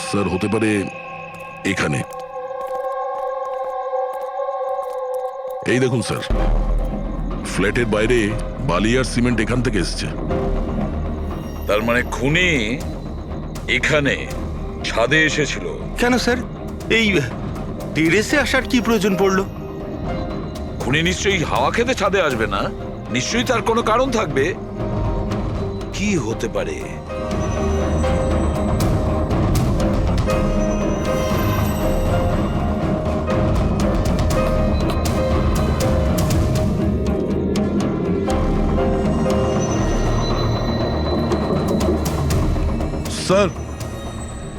C: স্যার, হতে পারে এখানে। এই দেখুন স্যার, ফ্ল্যাটের বাইরে বালি আর সিমেন্ট এখান থেকে এসছে।
D: তার মানে খুনি এখানে ছাদে এসেছিল।
E: কেন স্যার, এই টেরেসে আসার কি প্রয়োজন পড়লো?
D: খুনি নিশ্চয়ই হাওয়া খেতে ছাদে আসবে না, নিশ্চয়ই তার কোনো কারণ থাকবে। কি হতে পারে?
C: স্যার,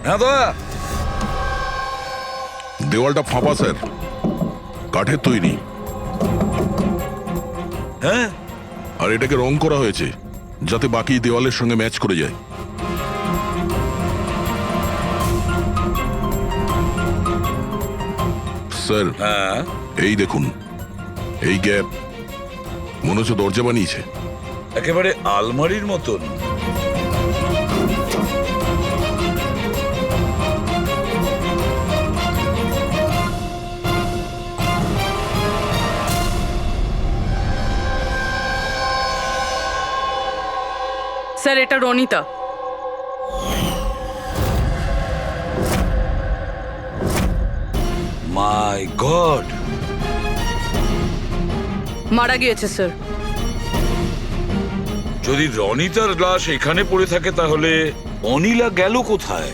D: হ্যাঁ দাদা।
C: দেওয়ালটা ফাঁপা স্যার, কাঠের তৈরি।
D: হ্যাঁ,
C: আর এটাকে রং করা হয়েছে যাতে বাকি দেওয়ালের সঙ্গে ম্যাচ করে যায়। স্যার,
D: হ্যাঁ,
C: এই দেখুন, এই গ্যাপ মনে হচ্ছে দরজা বানিয়েছে।
D: একেবারে আলমারির মতন।
H: স্যার, এটা রনিতা।
D: মাই গড,
H: মারা গিয়েছে স্যার।
D: যদি রনিতার লাশ এখানে পড়ে থাকে তাহলে অনিলা গেল কোথায়?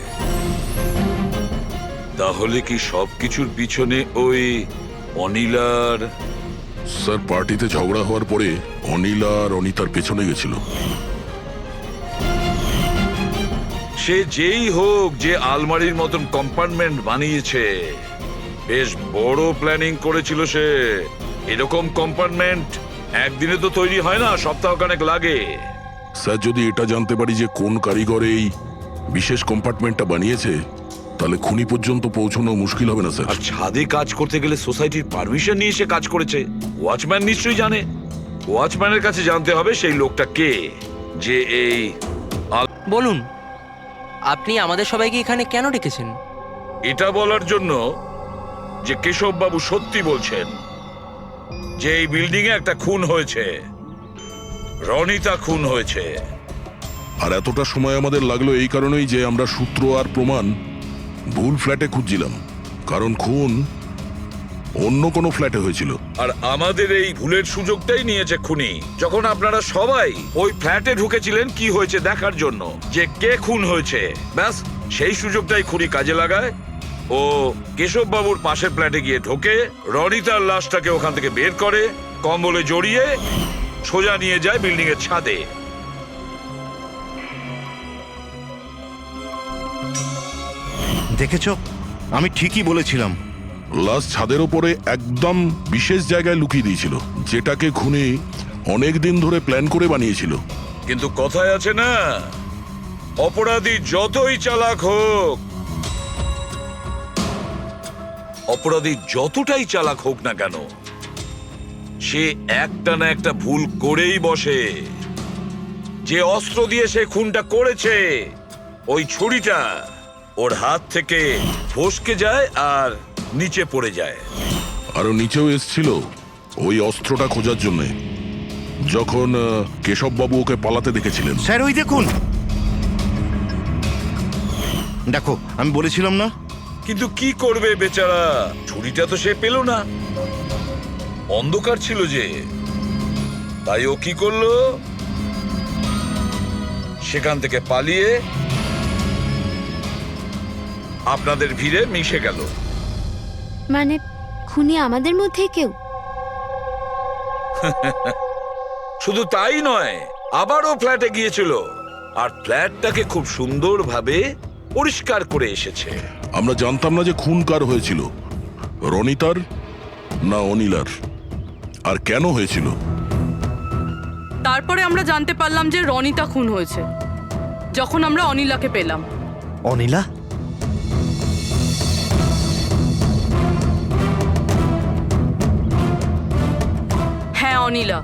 D: তাহলে কি সবকিছুর পিছনে ওই অনিলার?
C: স্যার, পার্টিতে ঝগড়া হওয়ার পরে অনিলা আর অনিতার পেছনে গেছিল।
D: সে যেই হোক, যে আলমারির মতন কম্পার্টমেন্ট বানিয়েছে, বেশ বড় প্ল্যানিং করেছিল সে। এরকম কম্পার্টমেন্ট একদিনে তো তৈরি হয় না, সপ্তাহখানেক লাগে।
C: স্যার, যদি এটা জানতে পারি যে কোন কারিগর এই বিশেষ কম্পার্টমেন্টটা বানিয়েছে, তাহলে খুনি পর্যন্ত পৌঁছানো মুশকিল হবে না স্যার।
D: আর ছাদে কাজ করতে গেলে সোসাইটির পারমিশন নিয়ে সে কাজ করেছে। ওয়াচম্যান নিশ্চয়ই জানে। ওয়াচম্যানের কাছে জানতে হবে সেই লোকটা কে। যে এই
F: বলুন, আপনি আমাদের সবাইকে এখানে কেন ডেকেছেন?
D: এটা বলার জন্য যে কেশববাবু সত্যি বলছেন যে এই বিল্ডিং এ একটা খুন হয়েছে, রনিতা খুন হয়েছে।
C: আর এতটা সময় আমাদের লাগলো এই কারণেই যে আমরা সূত্র আর প্রমাণ ভুল ফ্ল্যাটে খুঁজছিলাম, কারণ খুন অন্য কোনো ফ্ল্যাটে হয়েছিল।
D: আর আমাদের এই ভুলের সুযোগটাই নিয়েছে খুনি, যখন আপনারা সবাই ওই ফ্ল্যাটে ঢুকেছিলেন কি হয়েছে দেখার জন্য, যে কে খুন হয়েছে। ব্যাস সেই সুযোগটাই খুনি কাজে লাগায়। ও কেশব বাবুর পাশের ফ্ল্যাটে গিয়ে ঢোকে, রনিতার লাশটাকে ওখান থেকে বের করে, কম্বলে জড়িয়ে সোজা নিয়ে যায় বিল্ডিং এর ছাদে।
B: দেখেছো, আমি ঠিকই বলেছিলাম।
C: লাশ ছাদের ওপরে একদম বিশেষ জায়গায় লুকিয়ে দিয়েছিল, যেটাকে খুনি অনেক দিন ধরে প্ল্যান করে বানিয়েছিল।
D: কিন্তু কথায় আছে না, অপরাধী যতই চালাক হোক, অপরাধী যতটাই চালাক হোক না কেন, সে একটা না একটা ভুল করেই বসে। যে অস্ত্র দিয়ে সে খুনটা করেছে, ওই ছুরিটা ওর হাত থেকে ফসকে যায় আর নিচে পড়ে যায়।
C: আরো নিচেও এসছিল ওই অস্ত্রটা খোঁজার জন্য, যখন কেশববাবু ওকে পালাতে দেখেছিলেন।
B: স্যার ওই দেখুন, দেখো আমি বলেছিলাম না।
D: কিন্তু কি করবে বেচারা, ছুরিটা তো সে পেল না, অন্ধকার ছিল যে। তাই ও কি করলো, সেখান থেকে পালিয়ে আপনাদের ভিড়ে মিশে গেল।
A: মানে খুনি আমাদের মধ্যে কেউ?
D: শুধু তাই নয়, আবারও ফ্ল্যাটে গিয়েছিল আর ফ্ল্যাটটাকে খুব সুন্দরভাবে পরিষ্কার করে এসেছে।
C: আমরা জানতাম না যে খুন কার হয়েছিল, রনিতার না অনিলার, আর কেন হয়েছিল।
H: তারপরে আমরা জানতে পারলাম যে রনিতা খুন হয়েছে, যখন আমরা অনিলাকে পেলাম।
J: অনিলা?
H: হ্যাঁ অনিলা,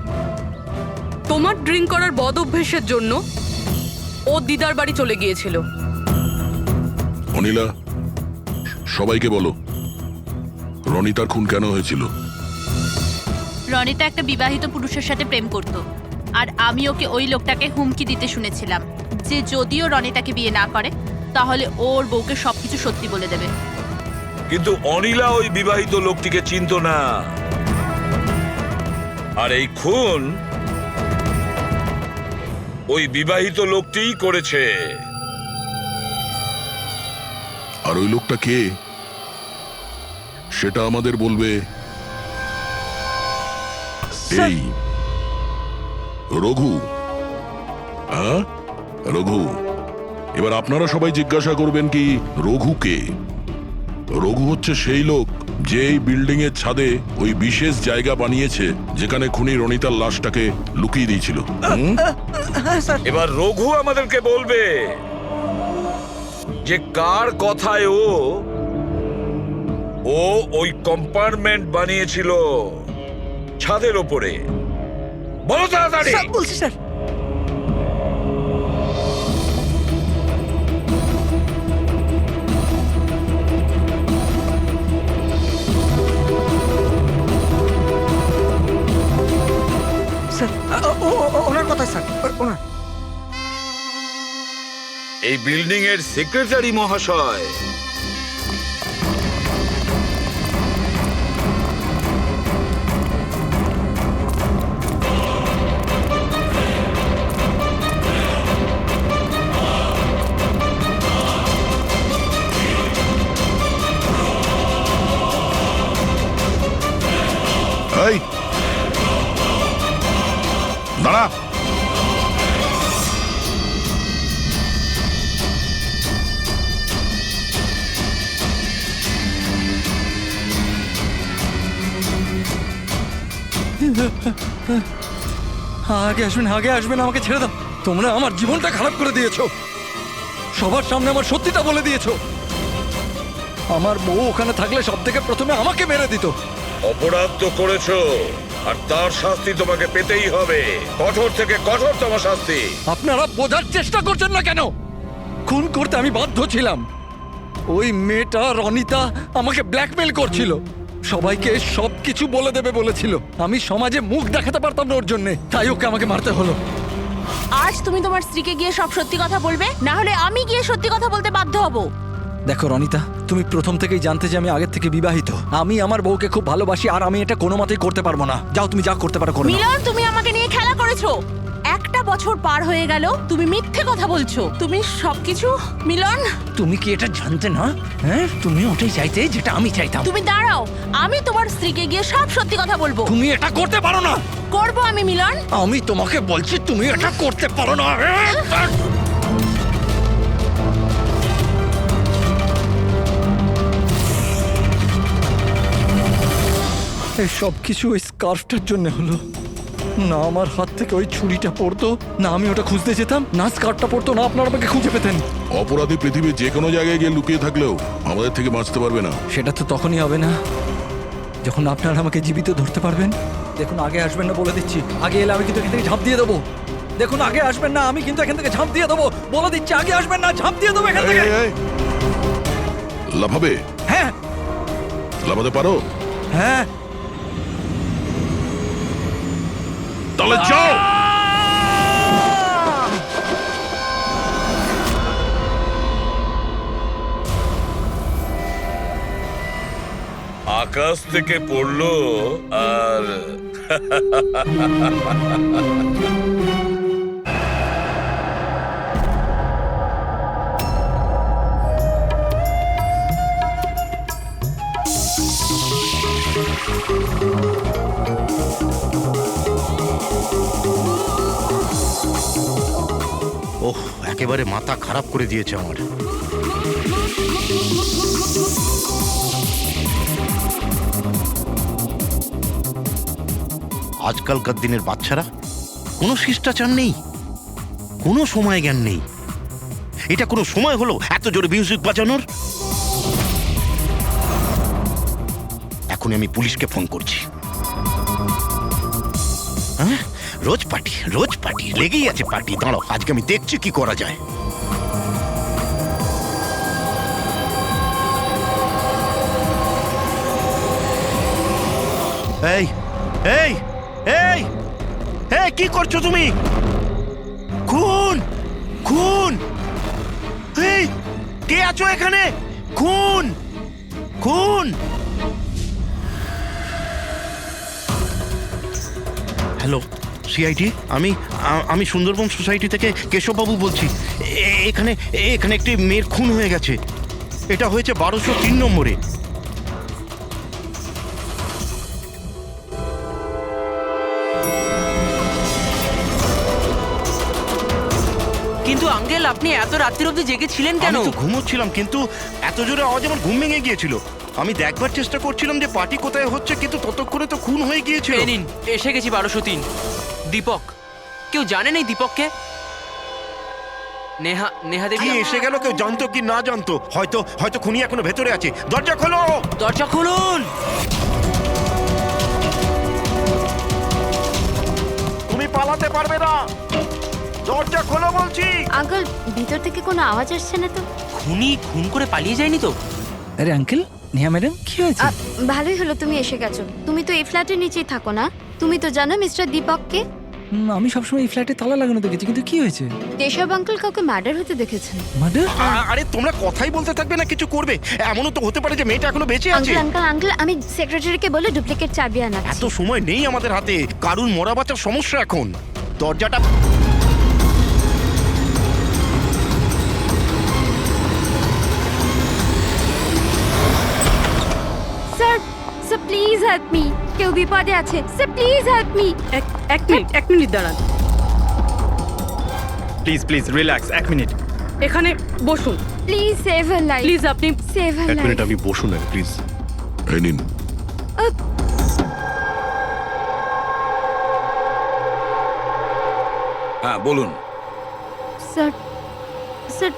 H: তোমার ড্রিঙ্ক করার বদ অভ্যেসের জন্য ও দিদার বাড়ি চলে গিয়েছিল।
C: অনিলা, সবাইকে বলো রনিতার খুন কেন হয়েছিল।
L: রনিতা একটা বিবাহিত পুরুষের সাথে প্রেম করত, আর আমি ওকে ওই লোকটাকে হুমকি দিতে শুনেছিলাম যে যদিও রনিতাকে বিয়ে না করে তাহলে ওর বউকে সবকিছু সত্যি বলে দেবে।
D: কিন্তু অনিলা ওই বিবাহিত লোকটিকে চিনতো না, আর এই খুন ওই বিবাহিত লোকটিই করেছে।
C: আর ওই লোকটা কে সেটা আমাদের বলবে এই রঘু। হ্যাঁ রঘু, এবার আপনারা সবাই জিজ্ঞাসা করবেন কি রঘু কে। রঘু হচ্ছে সেই লোক যে এই বিল্ডিং এর ছাদে ওই বিশেষ জায়গা বানিয়েছে যেখানে খুনি রনিতার লাশটাকে লুকিয়ে দিয়েছিল।
D: এবার রঘু আমাদেরকে বলবে যে কার কথায় ও ওই কম্পার্টমেন্ট বানিয়েছিল ছাদের ওপরে। বলো তাড়াতাড়ি।
G: বলছি স্যার। ওনার কথা স্যার, ওনার।
D: এই বিল্ডিং এর সেক্রেটারি মহাশয়।
C: এই দাঁড়া।
K: আগে আসবেন, আগে আসবেন, আমাকে ছেড়ে দাও। তোমরা আমার জীবনটা খারাপ করে দিয়েছো, সবার সামনে আমার সত্যিটা বলে দিয়েছো। আমার বউ ওখানে থাকলে সব থেকে প্রথমে আমাকে মেরে দিত।
D: অপরাধ তো করেছো, আর তার শাস্তি তোমাকে পেতেই হবে, কঠোর থেকে কঠোরতম শাস্তি।
M: আপনারা বোঝার চেষ্টা করছেন না কেন? খুন করতে আমি বাধ্য ছিলাম। ওই মেয়েটা রনিতা আমাকে ব্ল্যাকমেল করছিল, সবাইকে সবকিছু বলে দেবে বলেছিল। আমি সমাজে মুখ দেখাতে পারতাম না ওর জন্য, তাই ওকে আমাকে মারতে হলো।
L: আজ তুমি তোমার স্ত্রীকে গিয়ে সব সত্যি কথা বলবে, না হলে আমি গিয়ে সত্যি কথা বলতে বাধ্য হব।
M: দেখো রনিতা, তুমি প্রথম থেকেই জানতে যে আমি আগের থেকে বিবাহিত। আমি আমার বউকে খুব ভালোবাসি, আর আমি এটা কোনো মতেই করতে পারবো না। যাও, তুমি যা করতে পারো করো।
L: মিলন, তুমি আমাকে নিয়ে খেলা করেছো। একটা বছর পার হয়ে গেল, তুমি মিথ্যে কথা বলছো। তুমি সবকিছু মিলন।
M: তুমি কি এটা জানতে না? হ্যাঁ, তুমি ওটাই চাইতে যেটা আমি চাইতাম।
L: তুমি দাঁড়াও, আমি তোমার স্ত্রীকে গিয়ে সব সত্যি কথা বলবো।
M: তুমি এটা করতে পারো না।
L: করবো আমি মিলন।
M: আমি তোমাকে বলছি তুমি এটা করতে পারো না। এই সব কিছু ওই স্কার্ফটার জন্য হলো। না আমার হাত থেকে ওই ছুরিটা পড়তো, না আমি ওটা খুঁজতে যেতাম, না স্কার্ফটা পড়তো, না আপনারা আমাকে খুঁজে পেতেন।
C: অপরাধী পৃথিবীর যে কোনো জায়গায় গিয়ে লুকিয়ে থাকলেও আমাদের থেকে বাঁচতে পারবে না।
M: সেটা তো তখনই হবে না যখন আপনারা আমাকে জীবিত ধরতে পারবেন। দেখুন, আগে আসবেন না বলে দিচ্ছি। আগে এলে আমি কিন্তু এখান থেকে ঝাঁপ দিয়ে দেবো। দেখুন, আগে আসবেন না, আমি কিন্তু এখান থেকে ঝাঁপ দিয়ে দেবো বলে দিচ্ছি। আগে আসবেন না, ঝাঁপ দিয়ে দেবো এখান থেকে।
C: লাফাবে?
M: হ্যাঁ।
C: লাফাতে পারো?
M: হ্যাঁ।
C: তাহলে যাও।
D: আকাশ থেকে পড়লো আর
B: ওহ, একেবারে মাথা খারাপ করে দিয়েছে আমার। আজকালকার দিনের বাচ্চারা কোনো শিষ্টাচার নেই, কোনো সময় জ্ঞান নেই। এটা কোনো সময় হলো এত জোরে মিউজিক বাজানোর? এখনই আমি পুলিশকে ফোন করছি। হ্যাঁ, রোজ পার্টি লেগেই আছে পার্টি। দাঁড়াও, আজকে আমি দেখছি কি করা যায়। এই এই এই এই কি করছো তুমি? খুন খুন! এই কে আছো এখানে? খুন খুন! হ্যালো সিআইডি, আমি সুন্দরবন সোসাইটি থেকে কেশববাবু বলছি। এখানে এখানে একটি মেয়ের খুন হয়ে গেছে। এটা হয়েছে 1203 নম্বরে।
F: কিন্তু আঙ্কেল, আপনি এত রাত্রির অবধি জেগেছিলেন কেন?
B: আমি তো ঘুমোচ্ছিলাম, কিন্তু এত জোরে আওয়াজ আমার ঘুম ভেঙে গিয়েছিল। আমি দেখবার চেষ্টা করছিলাম যে পার্টি কোথায় হচ্ছে, কিন্তু ততক্ষণে তো খুন হয়ে গিয়েছিল।
F: এই নিন, এসে গেছি 1203। দীপক, কেউ জানেন এই দীপককে? নেহা দেবী
B: কি এসে গেল? কেউ জানতো কি না জানতো? হয়তো খুনি এখনো ভেতরে আছে। দরজা খোলো,
F: দরজা খুলুন।
B: তুমি পালাতে পারবে না, দরজা খোলো বলছি।
A: আঙ্কেল, ভিতর থেকে কোনো আওয়াজ আসছে না তো?
F: খুনি খুন করে পালিয়ে যায়নি তো?
M: আরে আঙ্কেল, নেহা ম্যাডাম, কি হয়েছে?
A: ভালোই হলো তুমি এসে গেছো। তুমি তো এই ফ্ল্যাটের নিচেই থাকো না? তুমি তো জানো মিস্টার দীপককে?
M: আমি সবসময় এই ফ্ল্যাটে তালা লাগানো দেখেছি, কিন্তু কি হয়েছে?
A: কেশব আঙ্কেল কাউকে মার্ডার হতে দেখেছেন।
M: মার্ডার?
B: আরে তোমরা কথাই বলতে থাকবে না, কিছু করবে? এমনও তো হতে পারে যে মেয়েটা এখনো বেঁচে আছে।
A: আঙ্কেল, আমি সেক্রেটারিকে বলে ডুপ্লিকেট চাবি আনাচ্ছি।
B: এত সময় নেই আমাদের হাতে। কারুর মরা বাঁচার সমস্যা এখন। দরজাটা
A: স্যার, প্লিজ হেল্প মি। কেউ বিপদে আছে স্যার, প্লিজ হেল্প মি।
H: এক মিনিট দাঁড়ান।
E: Please relax, 1 minute.
H: এখানে বসুন।
A: Please save her life.
H: Please আপনি
A: সেভ হার লাইফ।
C: আমি বসুন প্লিজ। এই নিন।
D: হ্যাঁ বলুন।
A: স্যার,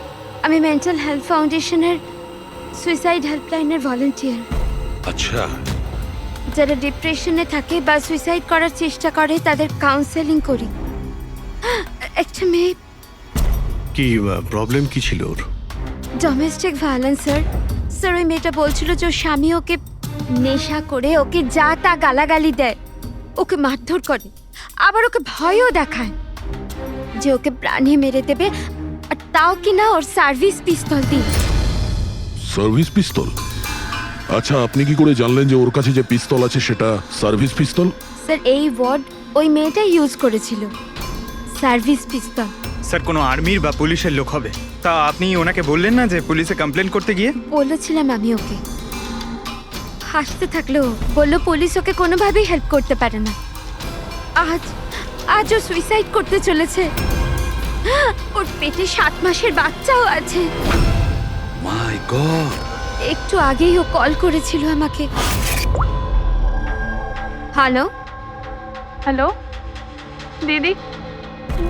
A: আমি মেন্টাল হেলথ ফাউন্ডেশনের সুইসাইড হেল্পলাইনের ভলান্টিয়ার।
D: আচ্ছা,
A: যারা ডিপ্রেশনে থাকে বা সুইসাইড করার চেষ্টা করে তাদের কাউন্সেলিং করি। একটা মেয়ে
N: কি প্রবলেম কি ছিল ওর?
A: Domestic violence sir. স্যার ওই মেয়েটা বলছিল যে ওর স্বামী ওকে নেশা করে ওকে যা তা গালাগালি দেয়, ওকে মারধর করে, আবার ওকে ভয়ও দেখায় যে ওকে প্রাণে মেরে দেবে, আর তাও কিনা ওর সার্ভিস পিস্তল দিয়ে।
C: সার্ভিস পিস্তল? আচ্ছা, আপনি কি করে জানলেন যে ওর কাছে যে পিস্তল আছে সেটা সার্ভিস পিস্তল?
A: স্যার এই ওয়ার্ড ওই মেয়েটা ইউজ করেছিল, সার্ভিস পিস্তল।
E: স্যার কোনো আর্মির বা পুলিশের লোক হবে। তা আপনি ওনাকে বললেন না যে পুলিশে কমপ্লেন করতে গিয়ে?
A: বলেছিলাম আমি ওকে। হাসতে থাকলো, বললো পুলিশ ওকে কোনোভাবেই হেল্প করতে পারে না। আজ ও সুইসাইড করতে চলেছে। ওর পেটে 7 মাসের বাচ্চাও আছে।
D: মাই গড!
A: একটু আগেই ও কল করেছিল আমাকে। হ্যালো
L: হ্যালো দিদি,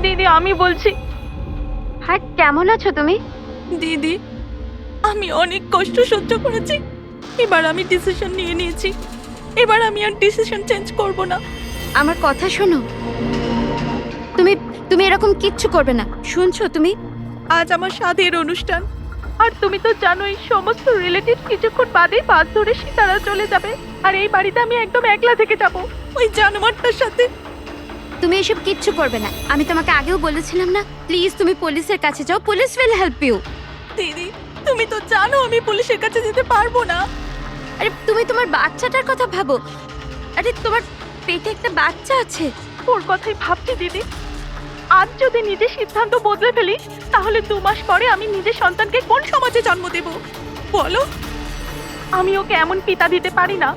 L: দিদি আমি বলছি।
A: হ্যাঁ, কেমন আছো তুমি?
L: দিদি আমি অনেক কষ্ট সহ্য করেছি, এবার আমি ডিসিশন নিয়ে নিয়েছি। এবার আমি আর ডিসিশন চেঞ্জ করব না।
A: আমার কথা শোনো, তুমি এরকম কিচ্ছু করবে না, শুনছো তুমি?
L: আজ আমার সাধের অনুষ্ঠান, আর তুমি তো জানোই সমস্ত রিলেটিভ কিছুক্ষণ বাদেই বাস ধরে সীতারা চলে যাবে, আর এই বাড়িতে আমি একদম একলা থেকে যাব ওই জানোয়ারটার সাথে।
A: তুমি এসব কিচ্ছু করবে না, আমি তোমাকে আগেও বলেছিলাম না? প্লিজ তুমি পুলিশের কাছে যাও, পুলিশ উইল হেল্প ইউ।
L: দিদি তুমি তো জানো আমি পুলিশের কাছে যেতে পারবো না।
A: আরে তুমি তোমার বাচ্চাটার কথা ভাবো। আরে তোমার পেটে একটা বাচ্চা আছে।
L: ওর কথাই ভাবছি দিদি। আজ যদি নিজের সিদ্ধান্ত বদলে ফেলি, তাহলে 2 মাস পরে আমি নিজের সন্তানকে কোন সমাজে জন্ম দেব বলো? আমি ওকে এমন পিতা দিতে পারি না।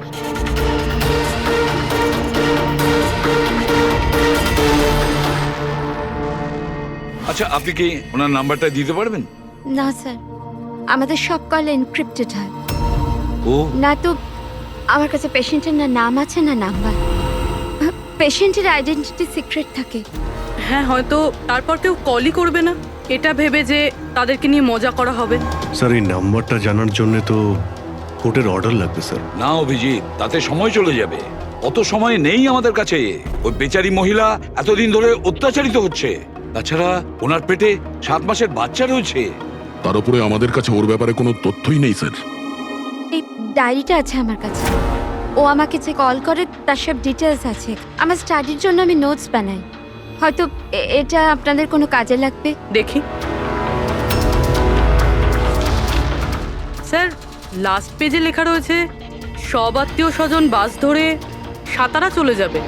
D: আচ্ছা, আপনি কি ওনার নাম্বারটা দিতে পারবেন?
A: না স্যার, আমাদের সব কল এনক্রিপ্টেড হয়।
D: ও
A: না তো আমার কাছে পেশেন্টের না নাম আছে না নাম্বার। পেশেন্টের আইডেন্টিটি সিক্রেট থাকে।
H: হ্যাঁ, হয়তো তারপর কেউ কলই করবে না, এটা ভেবে যে তাদেরকে নিয়ে মজা করা হবে।
N: স্যার এই নাম্বারটা জানার জন্য তো কোর্টের অর্ডার লাগবে স্যার।
D: না অভিজিৎ, তাতে সময় চলে যাবে। অত সময় নেই আমাদের কাছে। ওই বেচারি মহিলা এতদিন ধরে অত্যাচারিত হচ্ছে, তাছাড়া ওনার পেটে 7 মাসের বাচ্চা রয়েছে।
C: তার উপরে আমাদের কাছে ওর ব্যাপারে কোনো তথ্যই নেই স্যার।
A: এই ডায়েরিটা আছে আমার কাছে, ও আমাকে যে কল করে তার সব ডিটেলস আছে। আমার স্টাডির জন্য আমি নোটস বানাই, হয়তো এটা আপনাদের কোনো কাজে লাগবে।
H: দেখি স্যার, লাস্ট পেজে লেখা রয়েছে সব আত্মীয় স্বজন বাস ধরে সাতারা চলে যাবে।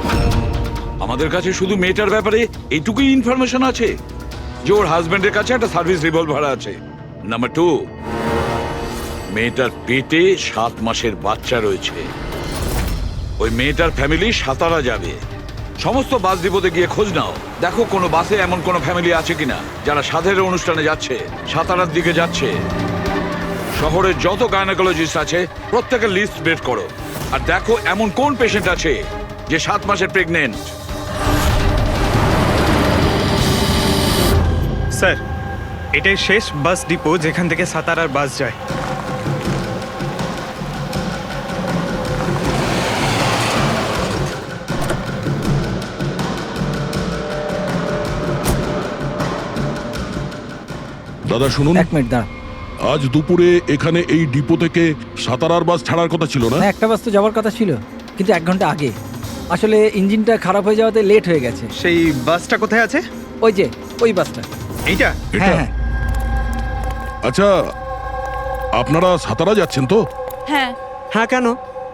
D: আমাদের কাছে শুধু মেয়েটার ব্যাপারে এইটুকুই ইনফরমেশন আছে যে ওর হাজবেন্ডের কাছে একটা সার্ভিস রিভলভার আছে। নাম্বার 2, মেয়েটার পেটে 7 মাসের বাচ্চা রয়েছে। ওই মেয়েটার ফ্যামিলি সাতারা যাবে। সমস্ত বাস ডিপোতে গিয়ে খোঁজ নাও, দেখো কোনো বাসে এমন কোনো ফ্যামিলি আছে কিনা যারা সাধের অনুষ্ঠানে যাচ্ছে, সাতারার দিকে যাচ্ছে। শহরের যত গাইনোকোলজিস্ট আছে প্রত্যেকের লিস্ট বের করো, আর দেখো এমন কোন পেশেন্ট আছে যে 7 মাসের প্রেগনেন্ট।
E: স্যার এটাই শেষ বাস ডিপো যেখান থেকে সাতারার বাস যায়।
C: দাদা শুনুন,
K: 1 মিনিট দাঁড়া।
C: আজ দুপুরে এখানে এই ডিপো থেকে সাতারার বাস ছাড়ার কথা ছিল না?
K: একটা বাস তো যাওয়ার কথা ছিল, কিন্তু 1 ঘন্টা আগে। আসলে ইঞ্জিনটা খারাপ হয়ে যাওয়াতে লেট হয়ে গেছে।
E: সেই বাসটা কোথায় আছে?
K: ওই যে ওই বাসটা।
E: এইটা?
C: এটা? আচ্ছা, আপনারা সাতারা যাচ্ছেন তো?
L: হ্যাঁ।
G: হ্যাঁ, কেন?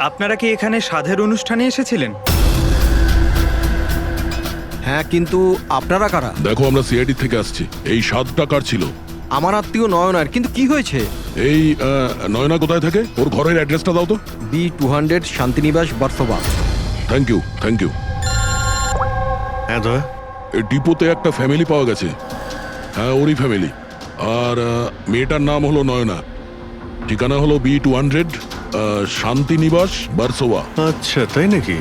E: আপনারা কি এখানে সাধের অনুষ্ঠানে এসেছিলেন?
K: হ্যাঁ, কিন্তু আপনারা কারা?
C: দেখো, আমরা সিআইডি থেকে আসছি। এই 7 টাকার ছিল।
K: আমার আত্মীয় নয়নার, কিন্তু কি হয়েছে?
C: এই নয়না কোথায় থাকে? ওর ঘরের অ্যাড্রেসটা দাও তো।
K: B200 Shantiniwas Versova.
C: Thank you, thank you.
N: হ্যাঁ দয়া,
C: এই ডিপোতে একটা ফ্যামিলি পাওয়া গেছে। হ্যাঁ, ওরই ফ্যামিলি। আর মেয়েটার নাম হলো নয়না, ঠিকানা হলো B200 শান্তিনিবাস বার্সোবা।
N: আচ্ছা তাই নাকি?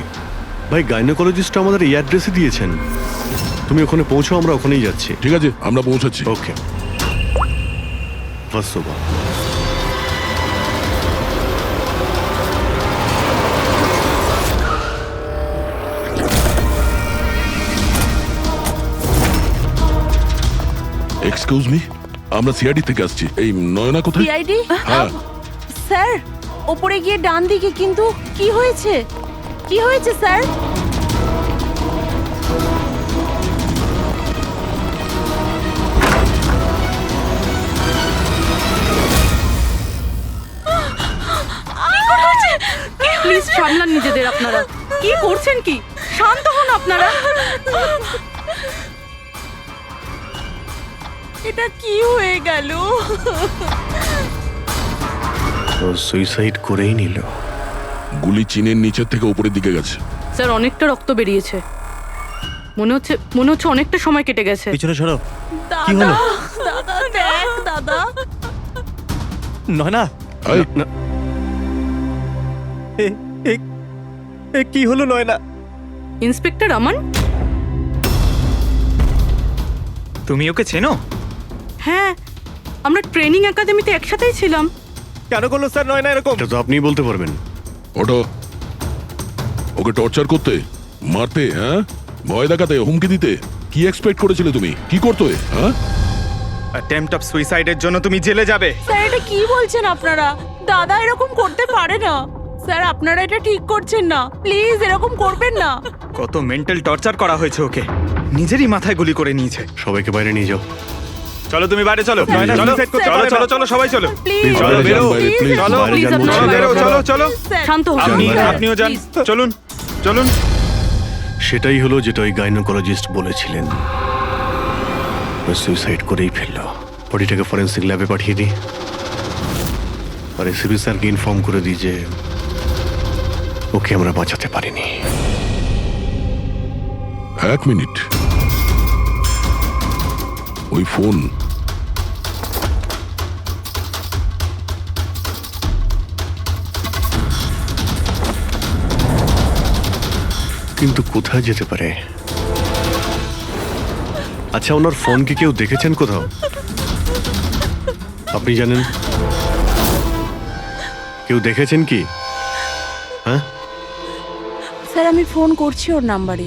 N: ভাই গাইনোকোলজিস্ট আমাদের এই অ্যাড্রেসে দিয়েছেন। তুমি ওখানে পৌঁছো, আমরা ওখানেই যাচ্ছি।
C: ঠিক আছে, আমরা পৌঁছাচ্ছি।
N: ওকে। বার্সোবা।
C: এক্সকিউজ মি, আমরা সিআইডি থেকে আসছি। এই নয়না কোথায়?
L: সিআইডি
C: হ্যাঁ,
L: স্যার, ওপরে গিয়ে ডান দিকে। কিন্তু কি হয়েছে? কি হয়েছে স্যার?
H: প্লিজ সামলান নিজেদের আপনারা। কি করছেন কি? শান্ত হন আপনারা।
L: এটা কি হয়ে গেল?
N: ও সুইসাইড করেই নিল।
C: গুলি চিনের নিচের থেকে উপরের দিকে গেছে।
H: স্যার, অনেকটা রক্ত বেরিয়েছে। মনে হচ্ছে অনেকটা সময় কেটে গেছে।
J: পিছনে সরো। কি
L: দাদা,
J: হলো?
L: দাদা দেখ দাদা।
J: নয়না,
C: এই,
J: কি হলো নয়না?
H: ইন্সপেক্টর আমান?
E: তুমি ওকে চেনো?
H: হ্যাঁ, আমরা ট্রেনিং একাডেমিতে একসাথেই ছিলাম।
J: কেন করলো স্যার নয়না এরকম?
N: এটা তো আপনিই বলতে পারবেন।
C: ওটা ওকে টর্চার করতে, মারতে, হ্যাঁ, ভয় দেখাতে, হুমকি দিতে? কি এক্সপেক্ট করেছিলে তুমি? কি করতে? হ্যাঁ,
E: অ্যাটেম্পট অফ সুইসাইডের জন্য তুমি জেলে যাবে।
L: স্যার, এটা কি বলছেন আপনারা? দাদা এরকম করতে পারে না। স্যার, আপনারা এটা ঠিক করছেন না। প্লিজ এরকম করবেন না।
E: কত মেন্টাল টর্চার করা হয়েছে ওকে, নিজেরই মাথায় গুলি করে নিয়েছে।
N: সবাইকে বাইরে নিয়ে যাও।
E: চলো তুমি বাইরে চলো।
L: নয়না,
E: চলো
L: suicide করতে
E: চলো
L: পারে
E: চলো
L: না।
E: চলো সবাই চলো।
L: প্লিজ
C: বাইরে
E: বেরো,
C: যান, বাইরে, please।
E: চলো
N: বাইরে যান,
H: please,
N: বলছি।
H: আপনারা
E: বেরো, চলো চলো।
H: শান্ত হন।
E: আপনি
N: বাইরে।
E: আপনিও যান।
H: Please।
E: চলুন চলুন।
N: সেটাই হলো যেটা ওই গাইনোকোলজিস্ট বলেছিলেন। ও সুইসাইড করেই ফেললো। বডিটাকে ফরেন্সিক ল্যাবে পাঠিয়ে দিই, আর এসিবি স্যারকে ইনফর্ম করে দিই যে ওকে আমরা বাঁচাতে পারিনি।
C: এক মিনিট, ওই ফোন
N: কিন্তু কোথায় যেতে পারে? আচ্ছা, ওনার ফোন কি কেউ দেখেছেন কোথাও? আপনি জানেন? কেউ দেখেছেন কি? হ্যাঁ,
L: স্যার, আমি ফোন করছি ওর নাম্বারে।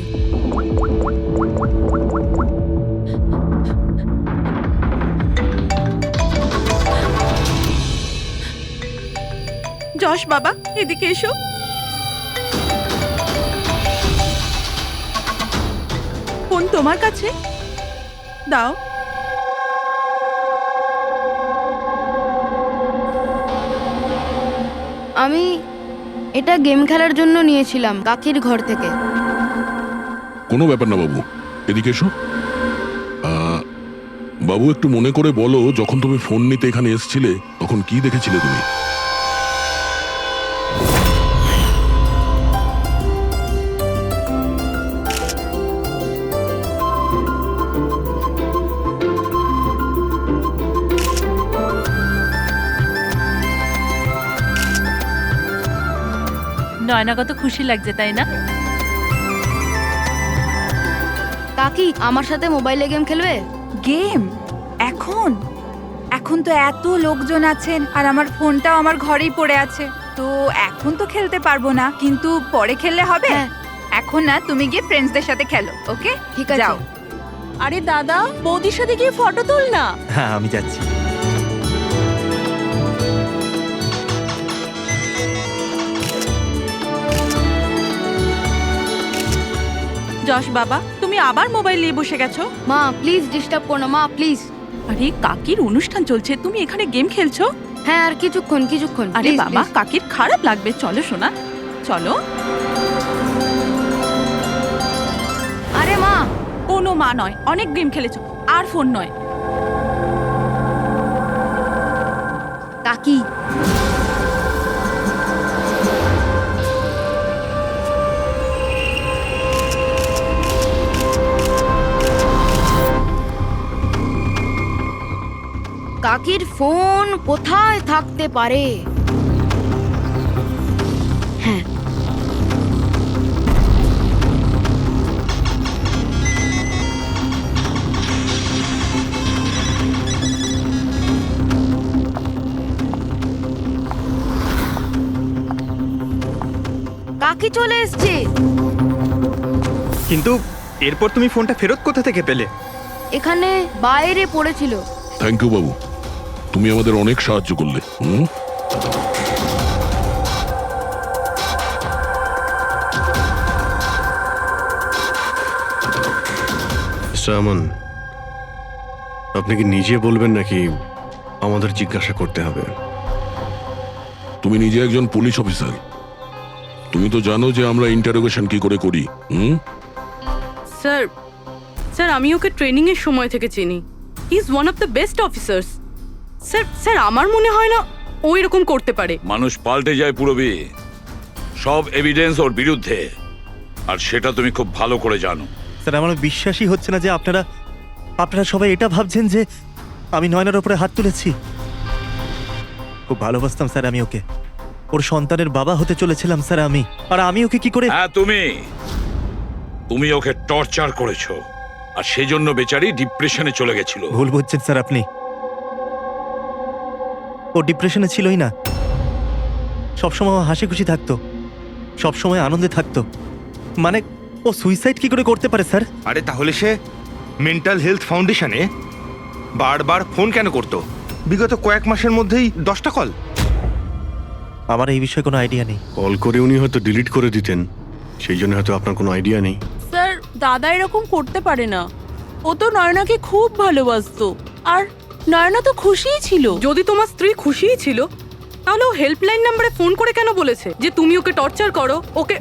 L: যশ বাবা, এদিকে এসো। ফোন তোমার কাছে দাও।
A: আমি এটা গেম খেলার জন্য নিয়েছিলাম কাকির ঘর থেকে।
C: কোনো ব্যাপার না বাবু, এদিকে এসো। বাবু, একটু মনে করে বলো, যখন তুমি ফোন নিতে এখানে এসেছিলে তখন কি দেখেছিলে তুমি?
L: নয়না কত খুশি লাগছে, তাই না?
A: কাকি আমার সাথে মোবাইলে গেম খেলবে?
O: গেম? এখন এখন তো এত লোকজন আছেন, আর আমার ফোনটাও আমার ঘরেই পড়ে আছে, তো এখন তো খেলতে পারবো না, কিন্তু পরে খেললে হবে।
A: হ্যাঁ।
O: এখন না, তুমি গিয়ে ফ্রেন্ডসদের সাথে খেলো, ওকে?
A: ঠিক আছে।
O: যাও।
L: আরে দাদা, বৌদির সাথে গিয়ে ফটো তুল না।
J: হ্যাঁ, আমি যাচ্ছি।
L: যশ বাবা, তুমি আবার মোবাইল নিয়ে বসে গেছো?
A: মা প্লিজ ডিস্টার্ব করো না, মা প্লিজ।
L: আরে কাকির অনুষ্ঠান চলছে, তুমি এখানে গেম খেলছো?
A: হ্যাঁ, আর কিছুক্ষণ।
L: আরে
A: Please,
L: বাবা,
A: please।
L: কাকির খারাপ লাগবে। চলো সোনা, চলো।
A: আরে মা,
L: কোনো মা নয়, অনেক গেম খেলেছো, আর ফোন নয়।
A: কাকি কাকির ফোন কোথায় থাকতে পারে? হ্যাঁ, কাকি চলে এসছে।
E: কিন্তু এরপর তুমি ফোনটা ফেরত কোথা থেকে পেলে?
L: এখানে বাইরে পড়েছিল।
C: থ্যাংক ইউ বাবু, তুমি আমাদের অনেক সাহায্য করলে।
N: মিস্টার আমান, আপনি কি নিজে বলবেন নাকি আমাদের জিজ্ঞাসা করতে হবে?
C: তুমি নিজে একজন পুলিশ অফিসার, তুমি তো জানো যে আমরা ইন্টারোগেশন কি করে করি।
H: স্যার স্যার আমি ওকে ট্রেনিং এর সময় থেকে চিনি। He is one of the best officers. Sir sir আমার মনে হয় না ও এরকম করতে পারে।
D: মানুষ পাল্টে যায় পুরবী, সব এভিডেন্স ওর বিরুদ্ধে, আর সেটা তুমি খুব ভালো করে জানো।
J: স্যার আমার বিশ্বাসই হচ্ছে না যে আপনারা সবাই এটা ভাবছেন যে আমি নয়নার ওপরে হাত তুলেছি। খুব ভালোবাসতাম স্যার আমি ওকে, ওর সন্তানের বাবা হতে চলেছিলাম স্যার আমি। আর আমি ওকে কি করে?
D: হ্যাঁ, তুমি ওকে টর্চার করেছো, আর সেই জন্য বেচারি ডিপ্রেশনে চলে গেছিল।
J: ভুল বুঝছেন স্যার আপনি, ও ডিপ্রেশনে ছিলই না। সবসময় ও হাসি খুশি থাকতো, সবসময় আনন্দে থাকতো। মানে ও সুইসাইড কি করে করতে পারে স্যার?
E: আরে তাহলে সে মেন্টাল হেলথ ফাউন্ডেশনে বারবার ফোন কেন করতো? বিগত কয়েক মাসের মধ্যেই 10টা কল।
J: আমার এই বিষয়ে কোনো আইডিয়া নেই।
N: কল করে উনি হয়তো ডিলিট করে দিতেন, সেই জন্য হয়তো আপনার কোনো আইডিয়া নেই।
L: স্যার দাদা এরকম করতে পারে না, ও তো নয়নাকে খুব ভালোবাসতো, আর নয়না তো খুশিই ছিল।
H: যদি তোমার স্ত্রী খুশিই ছিল তাহলে ও হেল্পলাইন নাম্বারে ফোন করে কেন বলেছে যে তুমি ওকে টর্চার করো, ওকে